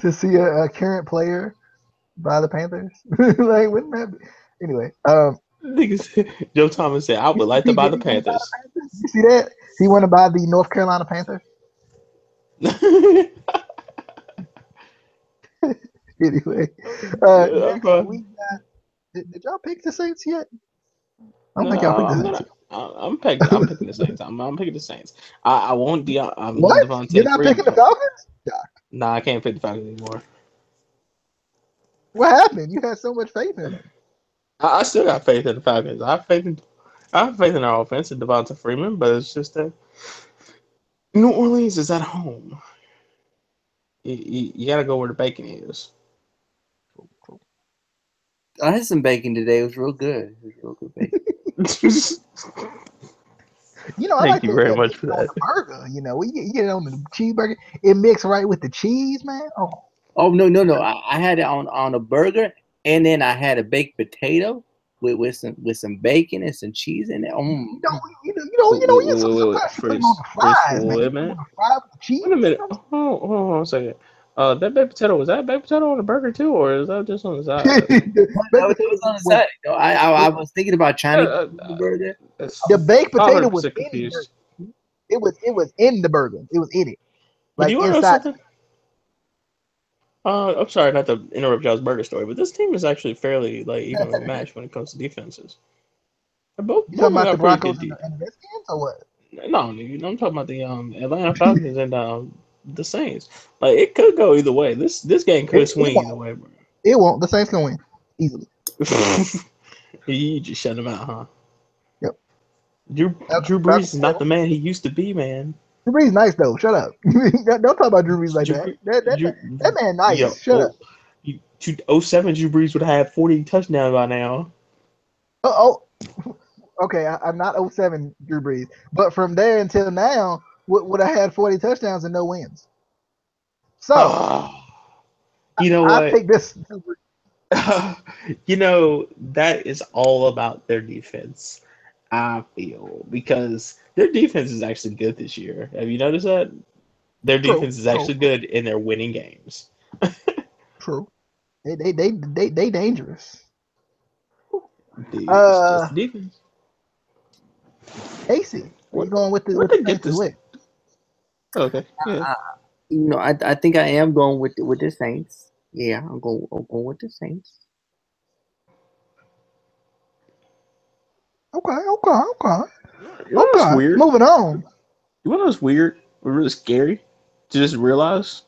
to see a current player buy the Panthers. Like, wouldn't that be? Anyway, Joe Thomas said, "I would like to did buy he the want to buy the Panthers." Panthers? You see that? He want to buy the North Carolina Panthers. Anyway, next we got. Did y'all pick the Saints yet? I don't No, think y'all picked the I'm Saints gonna. yet. I'm picking the Saints. I'm picking the Saints. I want What? You're Devontae not Freeman. picking the Falcons? Nah, I can't pick the Falcons anymore. What happened? You had so much faith in them. I still got faith in the Falcons. I have faith in our offense and Devonta Freeman, but it's just that New Orleans is at home. You got to go where the bacon is. I had some bacon today. It was real good. It was real good bacon. I Thank like you that, very that much for bacon on that. the burger. When you get it on the cheeseburger, it mixed right with the cheese, man. Oh, Oh no! I had it on a burger, and then I had a baked potato with some bacon and some cheese in it. Wait. Sometimes you put them on the Freeze, fries, man. wait You a put them on minute. the fries with the Wait a cheese. minute. Hold on a second. That baked potato, was that baked potato on the burger too, or is that just on the side? The That baked was on potato the side. I was thinking about trying to Uh, get the burger. the baked I'm potato was 100% in the burger. confused. It was in the burger. It was in it, But do like you want to know inside. something? I'm sorry not to interrupt y'all's burger story, but this team is actually fairly like evenly matched when it comes to defenses. You Both talking of them about the got pretty Broncos good and defense. the Redskins or what? No, nigga, I'm talking about the Atlanta Falcons and the Saints. Like it could go either way. This game It, could it swing either won't. way, bro. It won't. The Saints can win easily. You just shut him out, huh? Yep. Drew Brees is not the man he used to be, man. Drew Brees nice though. Shut up. Don't talk about Drew Brees like Drew, that. Bre- That man yo, nice. Shut up. 07 Drew Brees would have had 40 touchdowns by now. Oh, okay. I'm not '07 Drew Brees, but from there until now, would have had 40 touchdowns and no wins. So Oh, you know I what? take this. That is all about their defense, I feel, because their defense is actually good this year. Have you noticed that? Their True, defense is true, actually good and they're winning games. true. They dangerous. Dude, it's just Uh, the defense. Casey, are you What going with the where with the they get Saints as this? well? Okay, yeah. I think I am going with the Saints. Yeah, I'm going with the Saints. Okay, okay, You know what's okay. weird? Moving on. You know what's weird? But really scary to just realize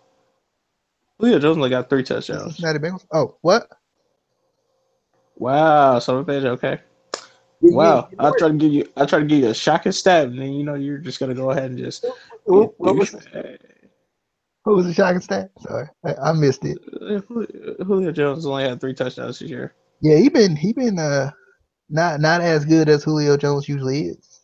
Julio Jones only got 3 touchdowns. Cincinnati Bengals. Oh, what? Wow, son page, okay. Wow. You know what? I try to give you a shocking stat, and then you're just gonna go ahead and just be a What was douchebag. what was the shocking stat? Sorry, I missed it. Julio Jones only had 3 touchdowns this year. Yeah, he been not as good as Julio Jones usually is.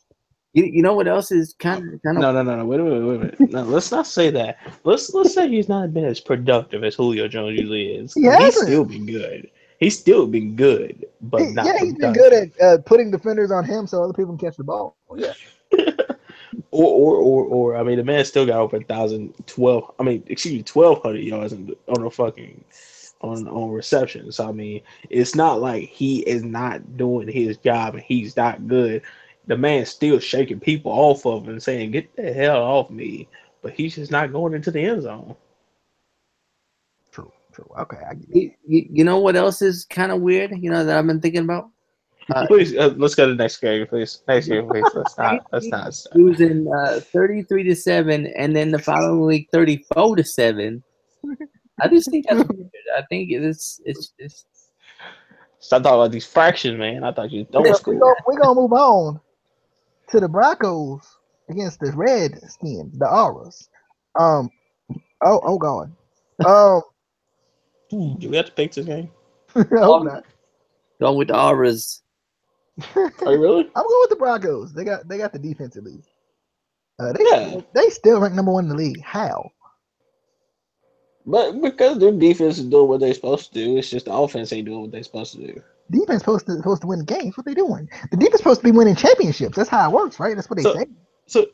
You know what else is kind of No. Wait a minute. No, let's not say that. Let's say he's not been as productive as Julio Jones usually is, He because he's still hasn't. been good. He's still been good, but not He's been good productive. at putting defenders on him so other people can catch the ball. Yeah, Or I mean, the man still got over 1,012. I mean, excuse me, 1,200 yards on a fucking on reception. So I mean, it's not like he is not doing his job and he's not good. The man's still shaking people off of him and saying, "Get the hell off me!" But he's just not going into the end zone. true. Okay, I get it. you know what else is kind of weird? You know that I've been thinking about. Please, let's go to the next game, please. Next game, please. Let's not. Let's not. Losing 33-7, and then the following week 34-7. I just think that's weird. I think it's Stop talking about these fractions, man. I thought you was Yeah, done school. we're gonna move on to the Broncos against the Redskins, the Auras. Um. Oh God. Um. Do we have to pick this game? I hope not. going with the auras. Are you really? I'm going with the Broncos. They got the defense at least. Yeah. They still rank number one in the league. How? But because their defense is doing what they're supposed to do, it's just the offense ain't doing what they're supposed to do. Defense supposed to win games. What they doing? The defense supposed to be winning championships. That's how it works, right? That's what they So, say. so,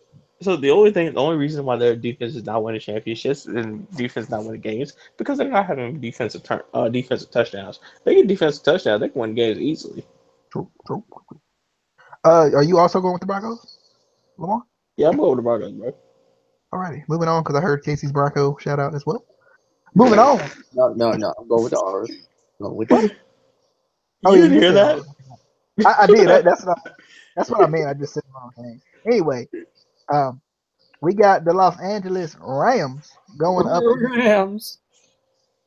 so the only reason why their defense is not winning championships and defense not winning games because they're not having defensive touchdowns. They get defensive touchdowns, they can win games easily. True. Are you also going with the Broncos, Lamar? Yeah, I'm going with the Broncos, bro. Alrighty, moving on because I heard Casey's Bronco shout out as well. Moving on. No. I'm going with the auras. Going with What? Oh You yeah, didn't you hear said that? I did. That's what I meant. I just said the wrong thing. Anyway, we got the Los Angeles Rams going up Rams.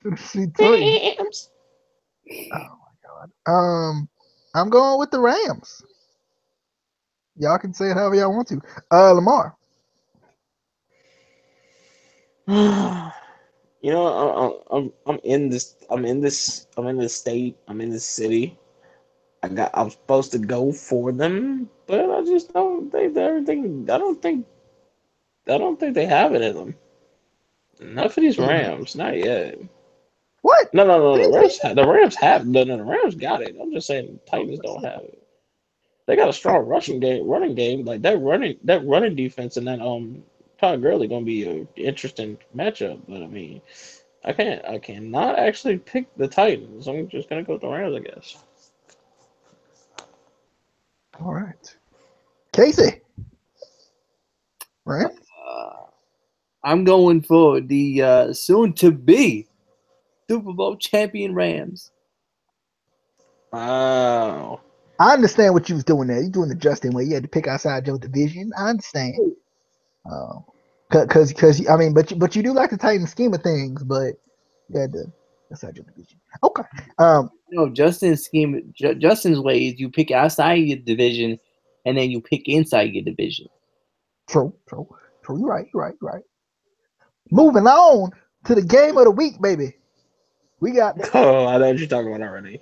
to C3. Oh my God. I'm going with the Rams. Y'all can say it however y'all want to. Lamar. You know, I'm in this. I'm in this. I'm in this state. I'm in this city. I'm supposed to go for them, but I just don't think everything. I don't think they have it in them. Not for these Rams. Not yet. What? No, no, no. Did The he say Rams. The Rams have. No, no. The Rams got it. I'm just saying the Titans don't have it. They got a strong rushing game, running game. Like that running defense, and that Todd Gurley gonna be an interesting matchup. But I mean, I cannot actually pick the Titans. I'm just gonna go with the Rams, I guess. All right. Casey. Rams. Uh, I'm going for the soon-to-be Super Bowl champion Rams. Wow. I understand what you was doing there. You doing the Justin way. You had to pick outside your division. I understand. Cause I mean, but you do like the Titan scheme of things, but you had to outside your division. Okay. No, Justin's way is you pick outside your division, and then you pick inside your division. True. You're right. You're right. Moving on to the game of the week, baby. We got Oh, I know what you're talking about already.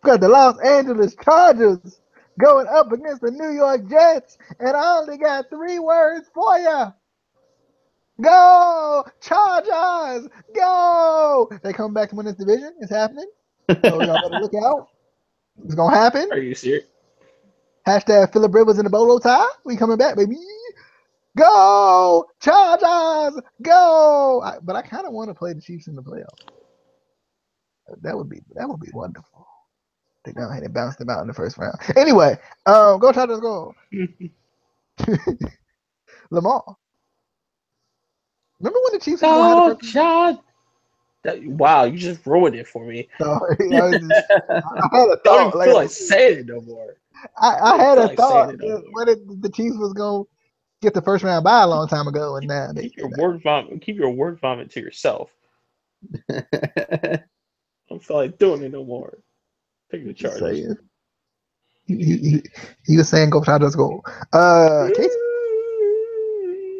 the Los Angeles Chargers going up against the New York Jets, and I only got 3 words for you. Go Chargers! Go! They come back to win this division. It's happening. So y'all better look out. It's gonna happen. Are you serious? Hashtag Phillip Rivers in the bolo tie. We coming back, baby. Go Chargers! Go! But I kind of want to play the Chiefs in the playoffs. That would be wonderful. They go ahead and bounce them out in the first round. Anyway, go Chargers, go. Lamar. Remember when the Chiefs was gonna have the Oh, first round? God. Wow, you just ruined it for me. Sorry, I had a Don't even thought. Like feel like saying it no more. I Don't even had feel a like saying thought it no that more. when the Chiefs was gonna get the first round bye a long time ago, and now Keep they your not. word vomit. Keep your word vomit to yourself. I don't feel like doing it no more. Pick the Just Chargers. saying. He was saying go Chargers, go. Casey.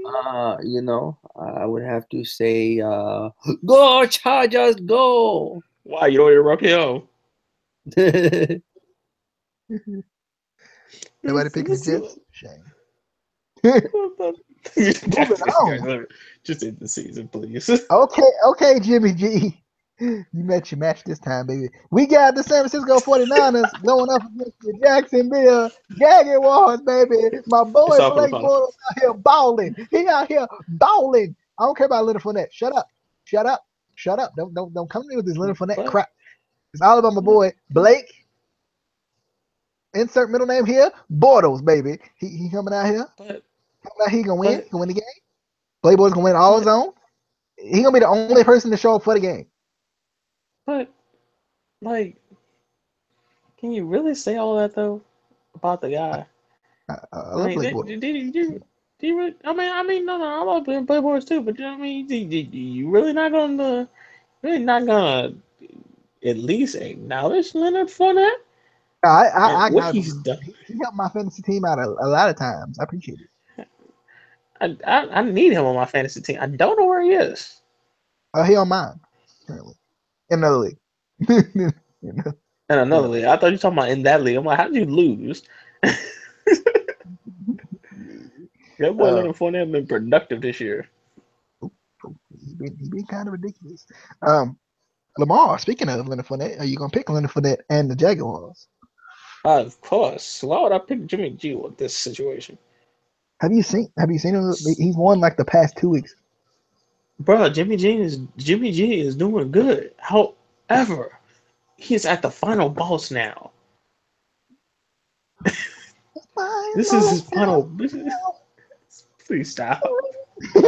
I would have to say, go Chargers, go! Why you don't hear Rocky Hill? Nobody picking the Let's see Jets. Shame. Moving on. Just end the season, please. Okay, Jimmy G. You met your match this time, baby. We got the San Francisco 49ers going up against the Jacksonville Jaguars, baby. My It's boy all for the Blake fun. Bortles out here balling. He out here balling. I don't care about Leonard Fournette. Shut up. Shut up. Shut up. Don't come to me with this Leonard Fournette But, crap. It's all about my boy Blake. Insert middle name here. Bortles, baby. He coming out here. but, Coming out here. He gonna win. but, He gonna win the game. Playboy's gonna win all his but, own. He gonna be the only person to show up for the game. but, like, can you really say all that though about the guy? I I love mean, Blake Bortles. do you really, no, no, I love playing Playboys too, but you know what I mean? You really not gonna at least acknowledge Leonard Fournette and I what acknowledge he's him. done. He helped my fantasy team out a lot of times. I appreciate it. I need him on my fantasy team. I don't know where he is. He on mine currently in another league. you know, In in another another league, I thought you were talking about in that league. I'm like, how did you lose? league. That boy Uh, Leonard Fournette been productive this year. he been kind of ridiculous. Lamar. Speaking of Leonard Fournette, are you gonna pick Leonard Fournette and the Jaguars? Of course. Why would I pick Jimmy G with this situation? Have you seen him? He's won like the past 2 weeks. Bro, Jimmy G is doing good. However, he's at the final boss now. This is his final. Please stop. I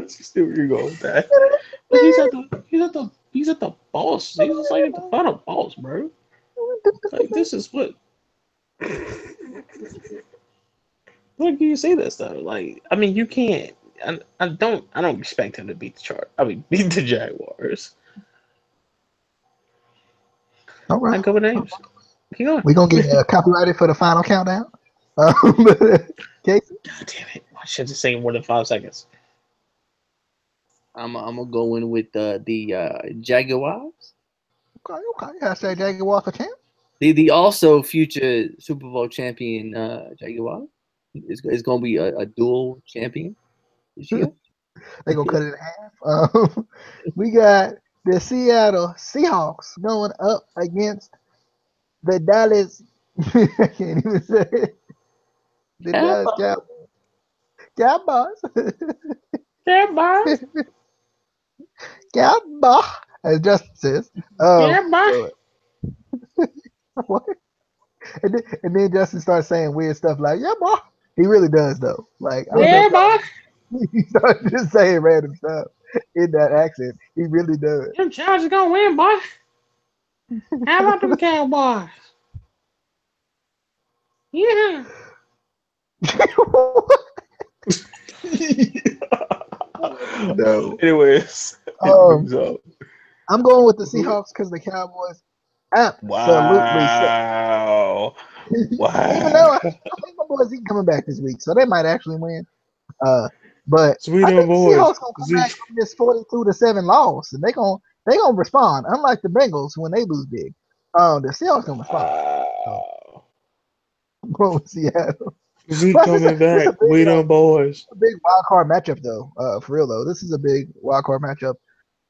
see where you're going with that. But he's at the boss. He's just like at the final boss, bro. Like this is what. When can you say this though? Like, I mean, you can't. I don't expect him to beat the chart. I mean, beat the Jaguars. All I right. go with names. Keep going. We're going to get copyrighted for the final countdown. Casey? God damn it! I should have seen more than 5 seconds. I'm gonna go in with the Jaguars. Okay. Hashtag Jaguar for champ. The also future Super Bowl champion Jaguars is gonna be a dual champion this year. They're going to cut it in half. We got the Seattle Seahawks going up against the Dallas. I can't even say it. The Dallas Cowboys. Yeah, boy. Cowboys, as Justin says. Yeah, boy. What? And then Justin starts saying weird stuff like, "Yeah, boy." He really does though. Like I don't know Yeah, if boy. he starts just saying random stuff in that accent. He really does. Them Chargers gonna win, boy. How about them Cowboys? Yeah. No. Anyways, it Um, moves up. I'm going with the Seahawks because the Cowboys absolutely suck. Wow. Even though I Wow. think my boys Zeke coming back this week, so they might actually win. But Sweet I on think the boys. Seahawks gonna come back from this 42-7 loss, and they gonna respond. Unlike the Bengals when they lose big, the Seahawks gonna respond. So Wow. I'm going with Seattle. Zeke Plus, coming back. Wait on boys. a big wild card matchup though. For real though, this is a big wild card matchup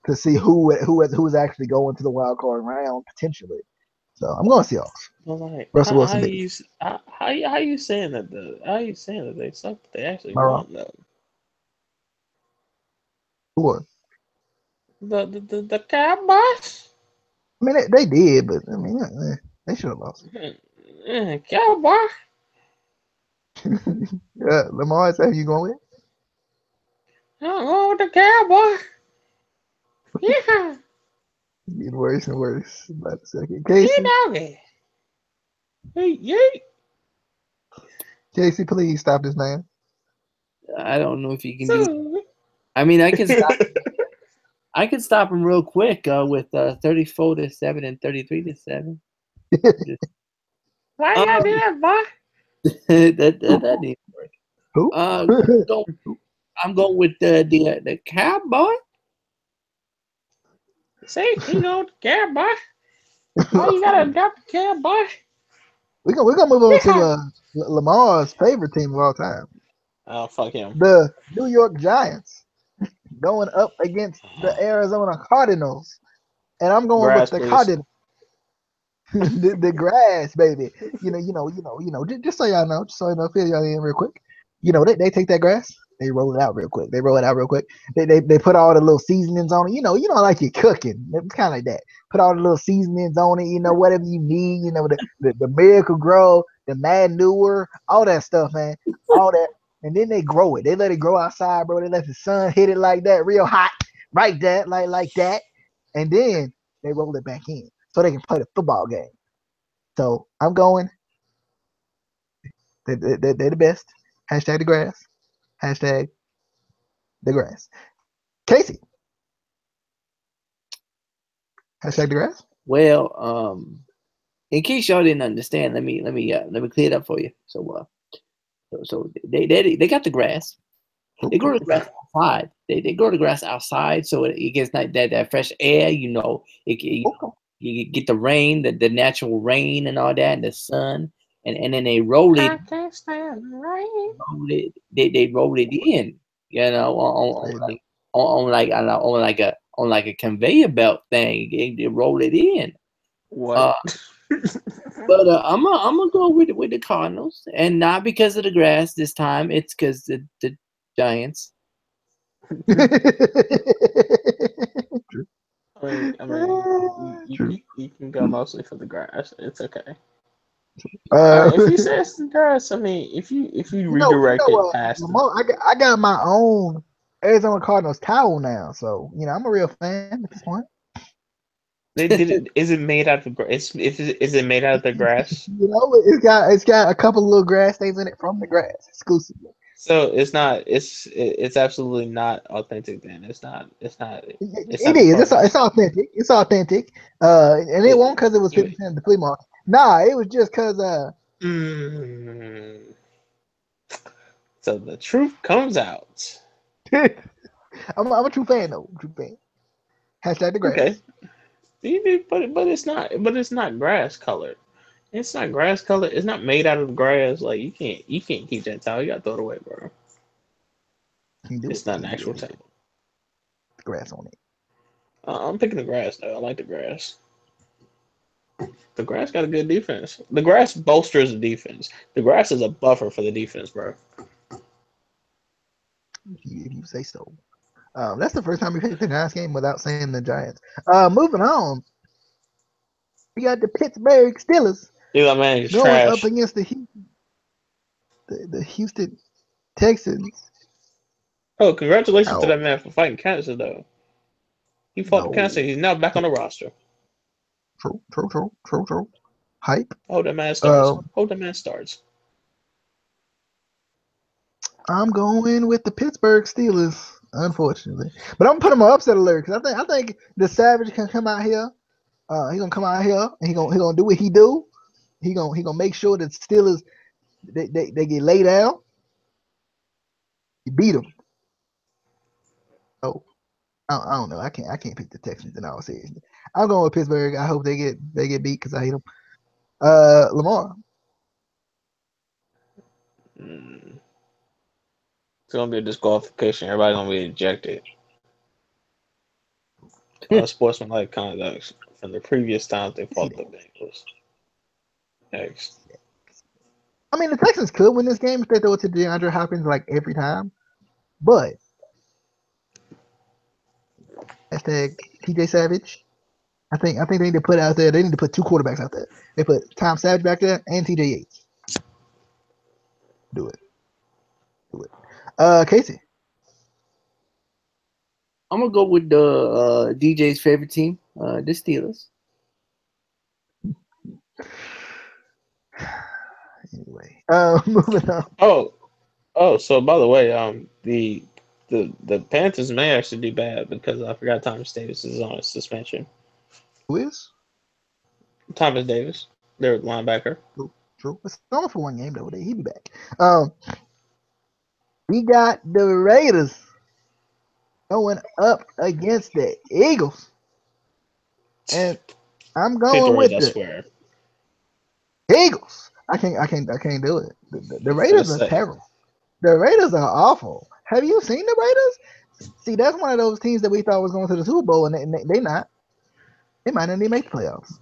to see who's actually going to the wild card round potentially. So I'm going Seahawks. But like, Russell Wilson, baby. how you saying that how you saying that they suck? But they actually Am I wrong? won though. Who won? The Cowboys. I mean, they did, but I mean, they should have lost. Cowboy. Lamar, is that who you going with? I'm going with the Cowboy. Yeah. Getting worse and worse by the second. Yeah, Casey, doggy. Hey. Casey, please stop this man. I don't know if you can do. So, I mean, I can stop. I can stop him real quick with 34-7 and 33-7. why y'all do that, boy? that didn't work. Who? I'm going with the Cowboy. See, he know the Cowboy. Why you gotta adopt the Cowboy? We're gonna move on to Lamar's favorite team of all time, Oh, fuck him. the New York Giants, going up against the Arizona Cardinals, and I'm going Grass, with the please. Cardinals. the grass, baby. Just so y'all know, fill y'all in real quick. They take that grass, they roll it out real quick. They put all the little seasonings on it. Like you're cooking. It's kind of like that. Put all the little seasonings on it. Whatever you need. The Miracle Grow, the manure, all that stuff, man. All that, and then they grow it. They let it grow outside, bro. They let the sun hit it like that, real hot, right there, like that, and then they roll it back in so they can play the football game. So I'm going. They're the best. Hashtag the grass. Hashtag the grass. Casey. Hashtag the grass. Well, in case y'all didn't understand, let me clear it up for you. So they got the grass. They grow the grass outside. They grow the grass outside, so it gets that fresh air. You get the rain, the natural rain and all that, and the sun, and then they roll it. I can't stand the rain. They roll it in, on like a conveyor belt thing. They roll it in. What? But I'm gonna go with the Cardinals, and not because of the grass this time. It's because the Giants. I mean, you can go mostly for the grass. It's okay. If you say it's the grass, I mean, if you redirect it past Lamar, I got my own Arizona Cardinals towel now, so I'm a real fan at this point. Is it made out of is it made out of the grass? It's got a couple of little grass things in it from the grass exclusively. So it's not. It's absolutely not authentic. Then it's not. It's not. It's It not the is. It's produce. authentic. It's authentic. And it won't because it was 50 cents at the flea market. Nah, it was just because Mm. So the truth comes out. I'm a true fan though. True fan. Hashtag the Okay, grass. but it's not. But it's not grass colored. It's not grass colored. It's not made out of grass. Like you can't keep that towel. You gotta throw it away, bro. Can do It's it. not an Can do actual it. He towel. put the grass on it. I'm picking the grass though. I like the grass. The grass got a good defense. The grass bolsters the defense. The grass is a buffer for the defense, bro. If you say so. That's the first time we picked the Giants game without saying the Giants. Moving on, we got the Pittsburgh Steelers Eli Manning is going up trash. against the Houston Texans. Oh, congratulations to Oh that man for fighting cancer, though. He fought the cancer. no, He's now back on the roster. true. Hype. Hope that man starts. Um, Hope that man starts. I'm going with the Pittsburgh Steelers, unfortunately, but I'm putting my upset alert because I think the Savage can come out here. He gonna come out here and he gonna do what he do. He gonna make sure that Steelers they get laid down. He beat them. Oh, I don't know. I can't pick the Texans in all seriousness. I'm going with Pittsburgh. I hope they get beat because I hate them. Lamar. Mm. It's gonna be a disqualification. Everybody's gonna be ejected. Sportsmanlike conduct from the previous times they See fought that? the Bengals. Next. I mean, the Texans could win this game if they throw it to DeAndre Hopkins like every time, but hashtag TJ Savage. I think they need to put out there. They need to put two quarterbacks out there. They put Tom Savage back there and TJ Yates. Do it. Do it. Casey. I'm gonna go with the DJ's favorite team, the Steelers. Anyway, moving on. Oh, So by the way, the Panthers may actually be bad because I forgot Thomas Davis is on a suspension. Who is? Thomas Davis, their linebacker. True. It's only for one game though. He be back. We got the Raiders going up against the Eagles, and I'm Pick the going Rays, with I the swear. Eagles. I can't do it. The Finna Raiders are say. terrible. The Raiders are awful. Have you seen the Raiders? See, that's one of those teams that we thought was going to the Super Bowl, and they not. They might not even make the playoffs.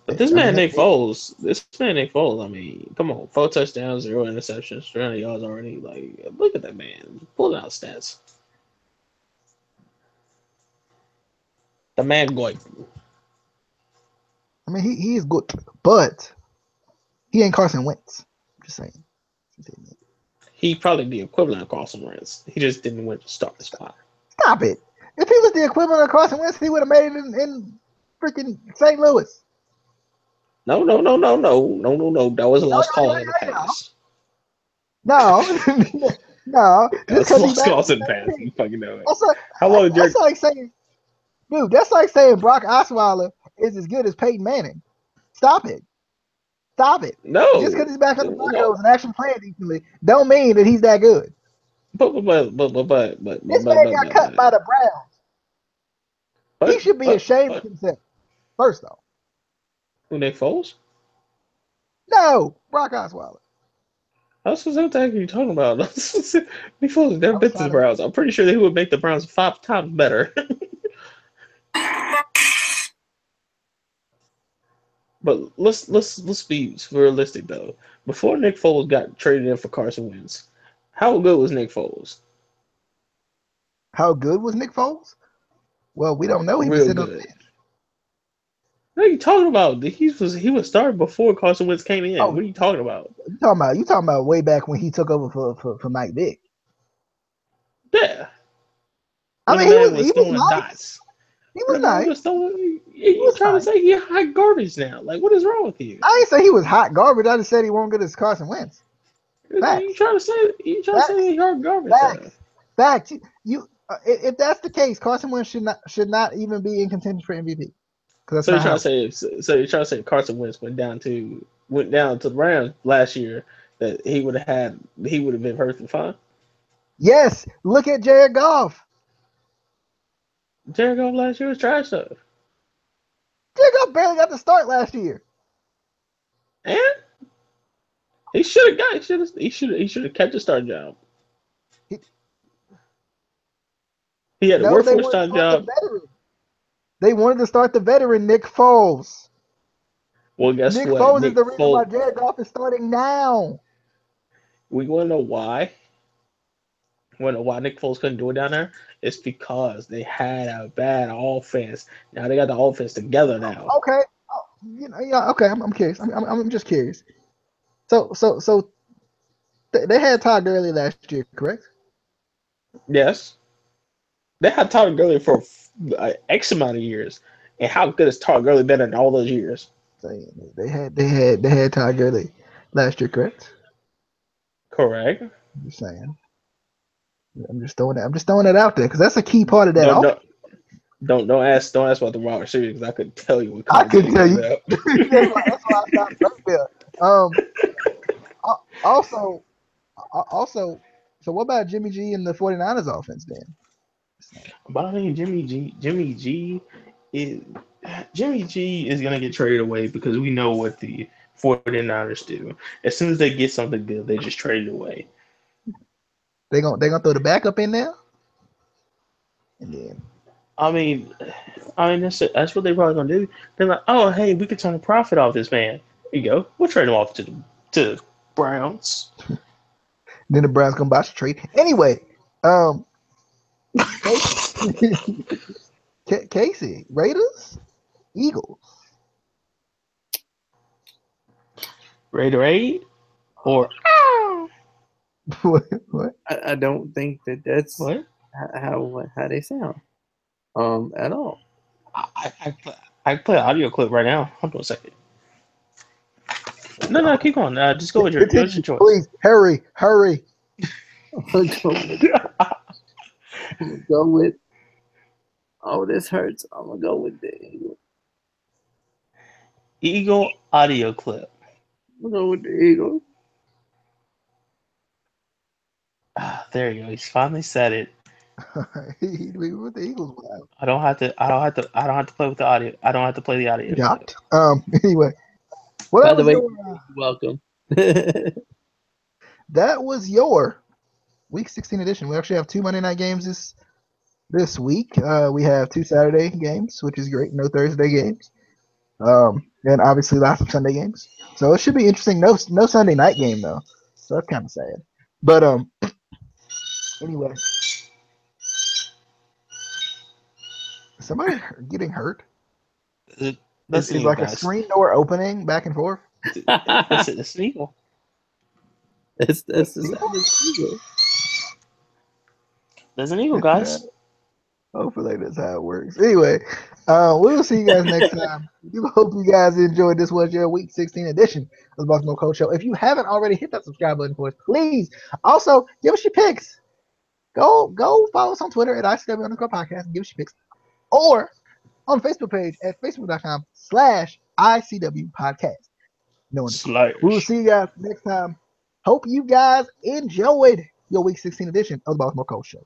But this I mean, man Nick Foles, I mean, come on, 4 touchdowns, 0 interceptions, 300 yards already. Like, look at that man, pulling out stats. The man going. I mean, he is good, but he ain't Carson Wentz. Just saying. He probably the equivalent of Carson Wentz. He just didn't win the starting spot. Stop it. If he was the equivalent of Carson Wentz, he would have made it in freaking St. Louis. No. That was a No, lost cause in the no. past. No, no. That Just was a because he lost back on cause the in the same past. team. You fucking know it. That's like How long, that's Jerry? like saying, dude. That's like saying Brock Osweiler is as good as Peyton Manning. Stop it. Stop it. Just because No, he's back on the no. Broncos and actually playing decently, don't mean that he's that good. This man got cut by the Browns. He should be ashamed of himself. First off, Who, Nick Foles? no, Brock Osweiler. I was what the heck are you talking about? Nick Foles has never I was been to the trying to. Browns. I'm pretty sure they would make the Browns 5 times better. But let's be realistic though. Before Nick Foles got traded in for Carson Wentz, how good was Nick Foles? How good was Nick Foles? Well, we don't know. He was Real sitting on the good. bench. What are you talking about? He was starting before Carson Wentz came in. Oh, What are you talking about? you talking about way back when he took over for Mike Vick. Yeah, I when the mean, he man was was he was throwing nice. dots. He was When the man was nice. throwing, He you was trying to nice. say he hot garbage now? Like, what is wrong with you? I ain't say he was hot garbage. I just said he won't get his Carson Wentz. You trying to say he heard garbage time? Facts. You if that's the case, Carson Wentz should not even be in contention for MVP because that's So you're not trying how. to say Carson Wentz went down to the Rams last year that he would have been perfectly fine. Yes, look at Jared Goff. Jared Goff last year was trash though, Jared Goff barely got the start last year. and he should have got he should have kept the starting job. He, He had a no, they workforce wanted to time start the job. veteran. They wanted to start the veteran Nick Foles. Well, guess Nick what? Foles is Nick the reason why Foles. Jared Goff is starting now. We want to know why. We want to know why Nick Foles couldn't do it down there? It's because they had a bad offense. Now they got the offense together now. Okay, yeah, okay. I'm curious. I'm just curious. So they had Todd Gurley last year, correct? Yes, they had Todd Gurley for X amount of years. And how good is Todd Gurley been in all those years? They had Todd Gurley last year, correct? Correct. I'm just saying. I'm just throwing it out there because that's a key part of that Don't offense. don't ask about the wide receivers because I couldn't tell you what I kind of couldn't games tell they you. have. That's why I stopped right there. Also, so what about Jimmy G and the 49ers offense then? But I think Jimmy G is gonna get traded away because we know what the 49ers do. As soon as they get something good, they just trade it away. They gonna throw the backup in there, and then I mean, that's what they're probably gonna do. They're like, oh hey, we could turn a profit off this man. Here you go. We'll trade him off to Browns. the Browns gonna botch the trade anyway. Casey, Raiders, Eagles. Raider 8 or What? I don't think that's what? how they sound at all. I can play an audio clip right now. Hold on a second. No, keep on. Just go with your choice. Please, hurry. I'm gonna go with. Oh, this hurts. I'm gonna go with the Eagle. Eagle audio clip. I'm gonna go with the Eagle. There you go. He's finally said it. We with the Eagles. Wow. I don't have to play with the audio. I don't have to play the audio. Shocked. Anyway, well, By that the was way, your welcome. that was your Week 16 edition. We actually have 2 Monday night games this week. We have 2 Saturday games, which is great. No Thursday games. And obviously lots of Sunday games. So it should be interesting. No Sunday night game though. So that's kind of sad. But anyway, somebody getting hurt. That's Is like a screen door opening back and forth. That's an eagle. That's the sound of the Eagle. There's an eagle, guys. Hopefully that's how it works. Anyway, we'll see you guys next time. We hope you guys enjoyed. This was your Week 16 edition of the Baltimore Colts Show. If you haven't already, hit that subscribe button for us, please. Also, give us your picks. Go follow us on Twitter at ICW_podcast and give us your picks. Or on the Facebook page at facebook.com/ICW podcast. No one. We will see you guys next time. Hope you guys enjoyed your Week 16 edition of the Baltimore Colts Show.